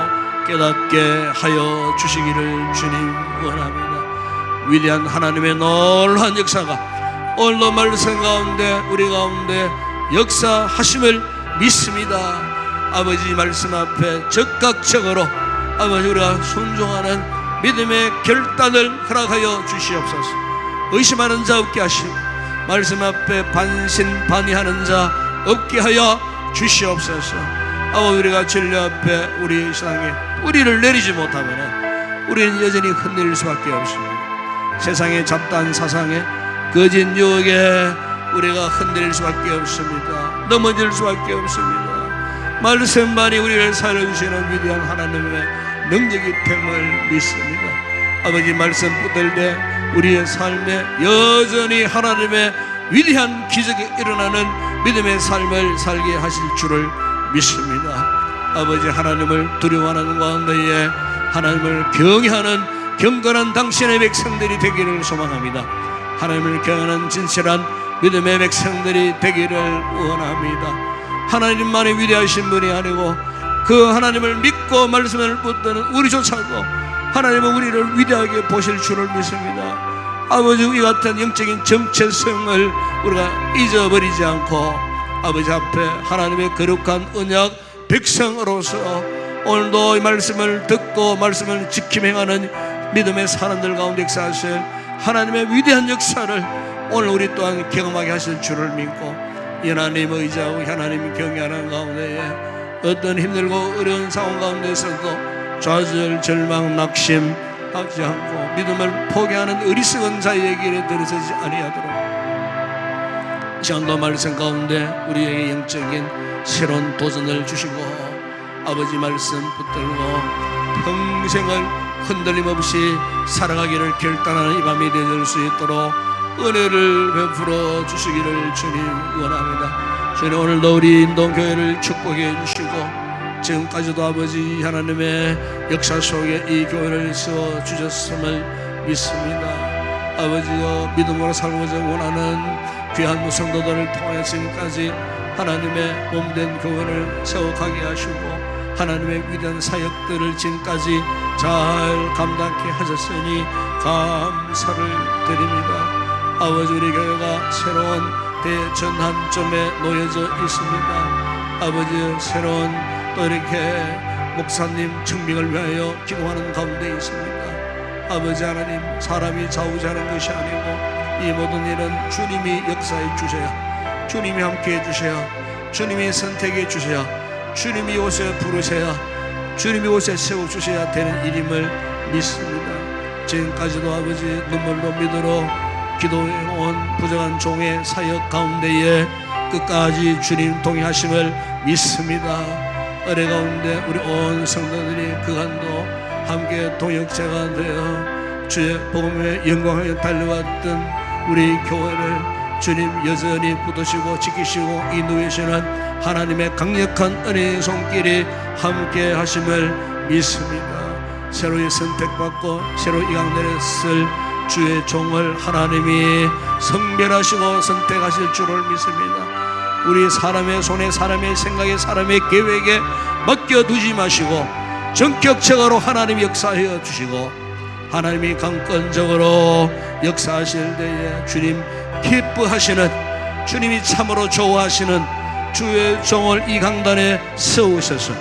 깨닫게 하여 주시기를 주님 원합니다. 위대한 하나님의 놀라운 역사가 오늘도 말씀 가운데 우리 가운데 역사하심을 믿습니다. 아버지 말씀 앞에 적극적으로 아버지 우리가 순종하는 믿음의 결단을 허락하여 주시옵소서. 의심하는 자 없게 하시고 말씀 앞에 반신반의하는 자 없게 하여 주시옵소서. 아버지 우리가 진리 앞에 우리 신앙에 뿌리를 내리지 못하면 우리는 여전히 흔들릴 수밖에 없습니다. 세상의 잡다한 사상에 거짓 유혹에 우리가 흔들릴 수밖에 없습니다. 넘어질 수밖에 없습니다. 말씀만이 우리를 살려주시는 위대한 하나님의 능력이 됨을 믿습니다. 아버지 말씀 붙들 때 우리의 삶에 여전히 하나님의 위대한 기적이 일어나는 믿음의 삶을 살게 하실 줄을 믿습니다. 아버지 하나님을 두려워하는 가운데에 하나님을 경외하는 경건한 당신의 백성들이 되기를 소망합니다. 하나님을 경외하는 진실한 믿음의 백성들이 되기를 원합니다. 하나님만이 위대하신 분이 아니고 그 하나님을 믿고 말씀을 붙드는 우리조차도 하나님은 우리를 위대하게 보실 줄을 믿습니다. 아버지 이 같은 영적인 정체성을 우리가 잊어버리지 않고 아버지 앞에 하나님의 거룩한 언약 백성으로서 오늘도 이 말씀을 듣고 말씀을 지키며 행하는 믿음의 사람들 가운데 역사하실 하나님의 위대한 역사를 오늘 우리 또한 경험하게 하실 줄을 믿고 하나님 의지하고 하나님 경외하는 가운데에 어떤 힘들고 어려운 상황 가운데서도 좌절, 절망, 낙심하지 않고 믿음을 포기하는 어리석은 자의 길에 들어서지 아니하도록 시간도 말씀 가운데 우리에게 영적인 새로운 도전을 주시고 아버지 말씀 붙들고 평생을 흔들림 없이 살아가기를 결단하는 이 밤이 되어질 수 있도록 은혜를 베풀어 주시기를 주님 원합니다. 주님 오늘도 우리 인동교회를 축복해 주시고 지금까지도 아버지 하나님의 역사 속에 이 교회를 세워 주셨음을 믿습니다. 아버지여 믿음으로 살고자 원하는 귀한 무성도들을 통해 지금까지 하나님의 몸된 교회를 세워가게 하시고 하나님의 위대한 사역들을 지금까지 잘 감당케 하셨으니 감사를 드립니다. 아버지 우리 교회가 새로운 대전환점에 놓여져 있습니다. 아버지 새로운 또 이렇게 목사님 증명을 위하여 기도하는 가운데 있습니다. 아버지 하나님 사람이 좌우자는 것이 아니고 이 모든 일은 주님이 역사해 주셔야 주님이 함께해 주셔야 주님이 선택해 주셔야 주님이 이곳에 부르셔야 주님이 이곳에 세워주셔야 되는 일임을 믿습니다. 지금까지도 아버지 눈물로 믿으러 기도해온 부정한 종의 사역 가운데에 끝까지 주님 동행하심을 믿습니다. 은혜 가운데 우리 온 성도들이 그간도 함께 동역자가 되어 주의 복음의 영광에 달려왔던 우리 교회를 주님 여전히 붙드시고 지키시고 인도하시는 하나님의 강력한 은혜의 손길이 함께 하심을 믿습니다. 새로이 선택받고 새로 이 강단에 쓸 주의 종을 하나님이 성별하시고 선택하실 줄을 믿습니다. 우리 사람의 손에 사람의 생각에 사람의 계획에 맡겨두지 마시고 전격적으로 하나님이 역사하여 주시고 하나님이 강권적으로 역사하실 때에 주님 기뻐하시는 주님이 참으로 좋아하시는 주의 종을 이 강단에 세우셔서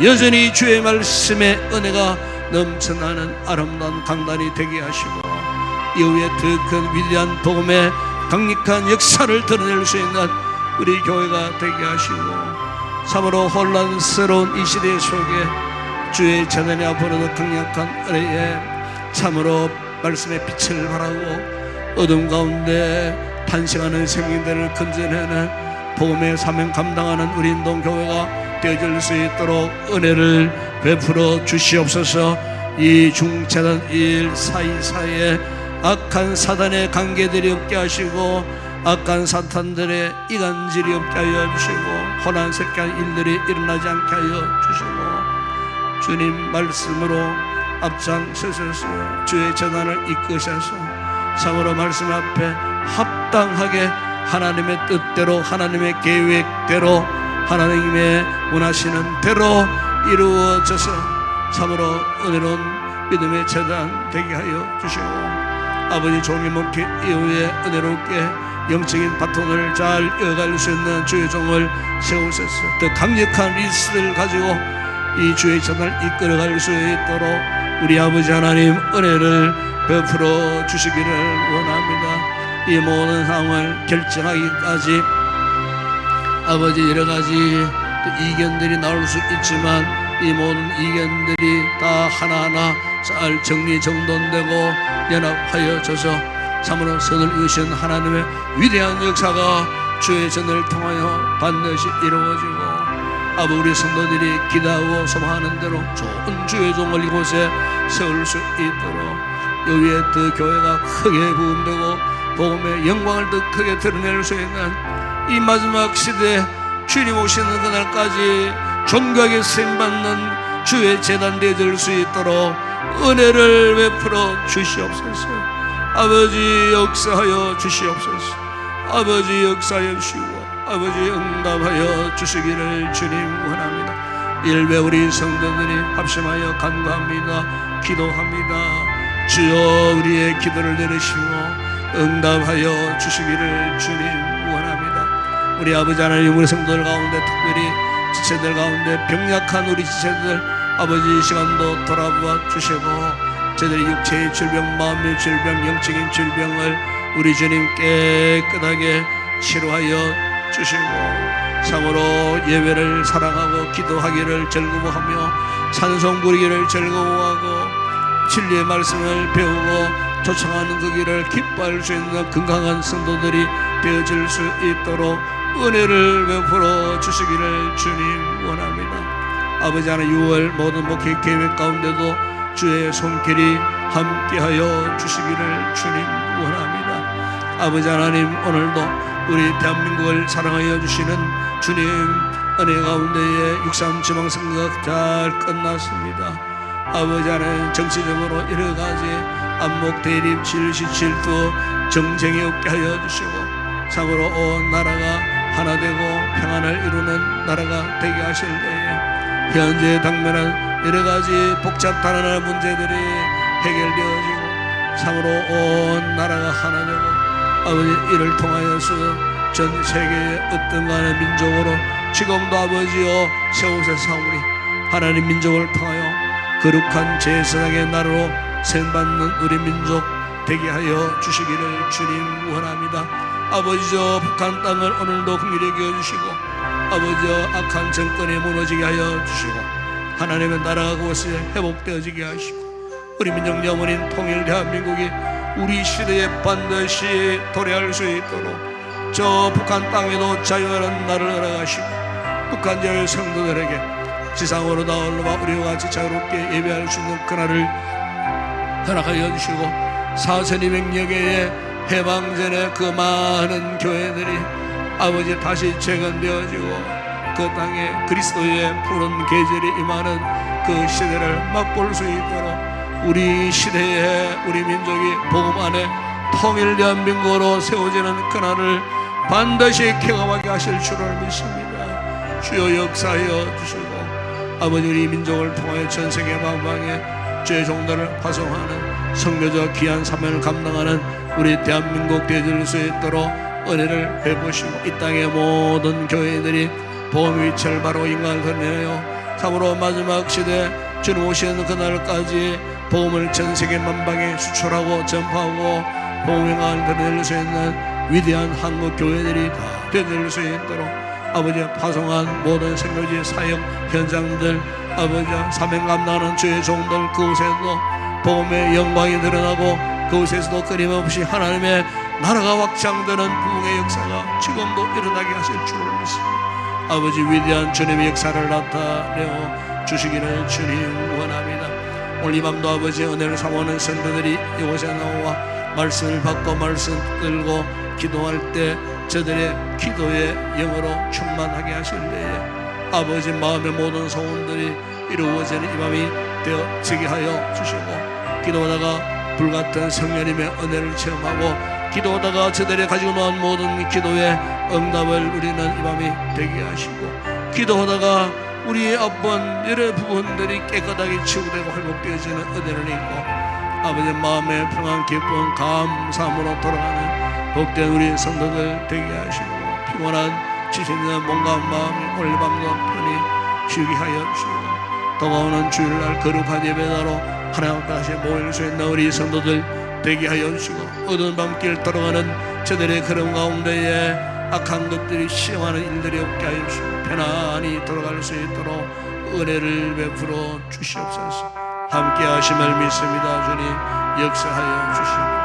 여전히 주의 말씀의 은혜가 넘쳐나는 아름다운 강단이 되게 하시고 이후에 더 큰 위대한 복음의 강력한 역사를 드러낼 수 있는 우리 교회가 되게 하시고 참으로 혼란스러운 이 시대 속에 주의 재단이 앞으로도 강력한 은혜에 참으로 말씀의 빛을 발하고 어둠 가운데 탄생하는 생명들을 건져내는 복음의 사명 감당하는 우리 인동교회가 되어질 수 있도록 은혜를 베풀어 주시옵소서. 이 중재단 일 사이사이에 악한 사단의 관계들이 없게 하시고 악한 사탄들의 이간질이 없게 하여 주시고 혼란스러운 일들이 일어나지 않게 하여 주시고 주님 말씀으로 앞장서셔서 주의 재단을 이끄셔서 참으로 말씀 앞에 합당하게 하나님의 뜻대로 하나님의 계획대로 하나님의 원하시는 대로 이루어져서 참으로 은혜로운 믿음의 재단 되게 하여 주시고, 아버지 종이 먹기 이후에 은혜롭게 영적인 바톤을 잘 이어갈 수 있는 주의 종을 세우셔서 더 강력한 리스트를 가지고 이 주의 재단을 이끌어갈 수 있도록 우리 아버지 하나님 은혜를 베풀어 주시기를 원합니다. 이 모든 상황을 결정하기까지 아버지 여러가지 이견들이 나올 수 있지만 이 모든 이견들이 다 하나하나 잘 정리정돈되고 연합하여 져서 참으로 선을 이으신 하나님의 위대한 역사가 주의 전을 통하여 반드시 이루어지고, 아버지 우리 성도들이 기도하고 소망하는 대로 좋은 주의 종을 이곳에 세울 수 있도록 여기에 더 교회가 크게 부흥되고 복음의 영광을 더 크게 드러낼 수 있는 이 마지막 시대에 주님 오시는 그날까지 존귀하게 쓰임받는 주의 재단 되어질 수 있도록 은혜를 베풀어 주시옵소서. 아버지 역사하여 주시옵소서. 아버지 역사하여 주시고 아버지 응답하여 주시기를 주님 원합니다. 일베 우리 성도들이 합심하여 간구합니다. 기도합니다. 주여 우리의 기도를 들으시고 응답하여 주시기를 주님 원합니다. 우리 아버지 하나님 우리 성도들 가운데 특별히 지체들 가운데 병약한 우리 지체들 아버지 이 시간도 돌아보아 주시고 저들의 육체의 질병, 마음의 질병, 영적인 질병을 우리 주님 깨끗하게 치료하여 주시고 참으로 예배를 사랑하고 기도하기를 즐거워하며 찬송 부르기를 즐거워하고 진리의 말씀을 배우고 쫓아가는 그 길을 기뻐할 수 있는 건강한 성도들이 되어질 수 있도록 은혜를 베풀어 주시기를 주님 원합니다. 아버지 하나님 6월 모든 목회 계획 가운데도 주의 손길이 함께하여 주시기를 주님 원합니다. 아버지 하나님 오늘도 우리 대한민국을 사랑하여 주시는 주님 은혜 가운데에 6.3 지방선거가 잘 끝났습니다. 아버지 하나님 정치적으로 여러가지 안목 대립 질시 질투 정쟁이 없게 하여 주시고 참으로 온 나라가 하나 되고 평안을 이루는 나라가 되게 하실 때에 현재 당면한 여러가지 복잡 다양한 문제들이 해결되어지고 참으로 온 나라가 하나 되고 아버지 이를 통하여서 전 세계의 어떤 가는 민족으로 지금도 아버지여 세우셔사오니 하나님 민족을 통하여 거룩한 제사장의 나라로 세움받는 우리 민족 되게 하여 주시기를 주님 원합니다. 아버지여 북한 땅을 오늘도 긍휼히 여겨주시고 아버지여 악한 정권이 무너지게 하여 주시고 하나님의 나라가 그곳에 회복되어지게 하시고 우리 민족 영원인 통일 대한민국이 우리 시대에 반드시 도래할 수 있도록 저 북한 땅에도 자유한 나라를 허락하시고 북한 자유 성도들에게 지상으로 나올라 우리와 같이 자유롭게 예배할 수 있는 그날을 허락하여 주시고 4200여 개의 해방전의 그 많은 교회들이 아버지 다시 재건되어지고 그 땅에 그리스도의 푸른 계절이 임하는 그 시대를 맛볼 수 있도록 우리 시대에 우리 민족이 복음 안에 통일 대한민국으로 세워지는 그날을 반드시 경험하게 하실 줄을 믿습니다. 주여 역사하여 주시고 아버지 우리 민족을 통하여 전세계 만방에 주의 종들을 파송하는 성교적 귀한 사명을 감당하는 우리 대한민국 되어질 수 있도록 은혜를 베푸시고 이 땅의 모든 교회들이 복음의 위치를 바로 인간을 드러내어 참으로 마지막 시대 주님 오시는 그날까지 복음을 전세계 만방에 수출하고 전파하고 복음의 인간을 드러낼 수 있는 위대한 한국 교회들이 다 되어질 수 있도록 아버지 파송한 모든 선교지 사역 현장들 아버지 사명 감당하는 주의 종들 그곳에도 복음의 영광이 드러나고 그곳에서도 끊임없이 하나님의 나라가 확장되는 부흥의 역사가 지금도 일어나게 하실 줄을 믿습니다. 아버지 위대한 주님의 역사를 나타내어 주시기를 주님 원합니다. 오늘 이 밤도 아버지 은혜를 사모하는 성도들이 이곳에 나와 말씀을 받고 말씀 들고 기도할 때 저들의 기도의 영으로 충만하게 하실 때에 아버지 마음의 모든 소원들이 이루어지는 이 밤이 되어지게 하여 주시고 기도하다가 불같은 성령님의 은혜를 체험하고 기도하다가 저들이 가지고 나온 모든 기도의 응답을 우리는 이 밤이 되게 하시고 기도하다가 우리의 어떤 여러 부분들이 깨끗하게 치유되고 회복되어지는 은혜를 입고 아버지 마음의 평안 기쁨 감사함으로 돌아가는 복된 우리 성도들 되게 하시고 피곤한 지치는 몸과 마음이 오늘 밤도 편히 쉬게 하여 주시고 다가오는 주일날 거룩한 예배자로 하나님 앞에 다시 모일 수 있는 우리 성도들 되게 하여 주시고 어두운 밤길 돌아가는 저들의 걸음 가운데에 악한 것들이 시험하는 일들이 없게 하여 주시고 편안히 돌아갈 수 있도록 은혜를 베풀어 주시옵소서. 함께 하심을 믿습니다. 주님 역사하여 주시옵소서.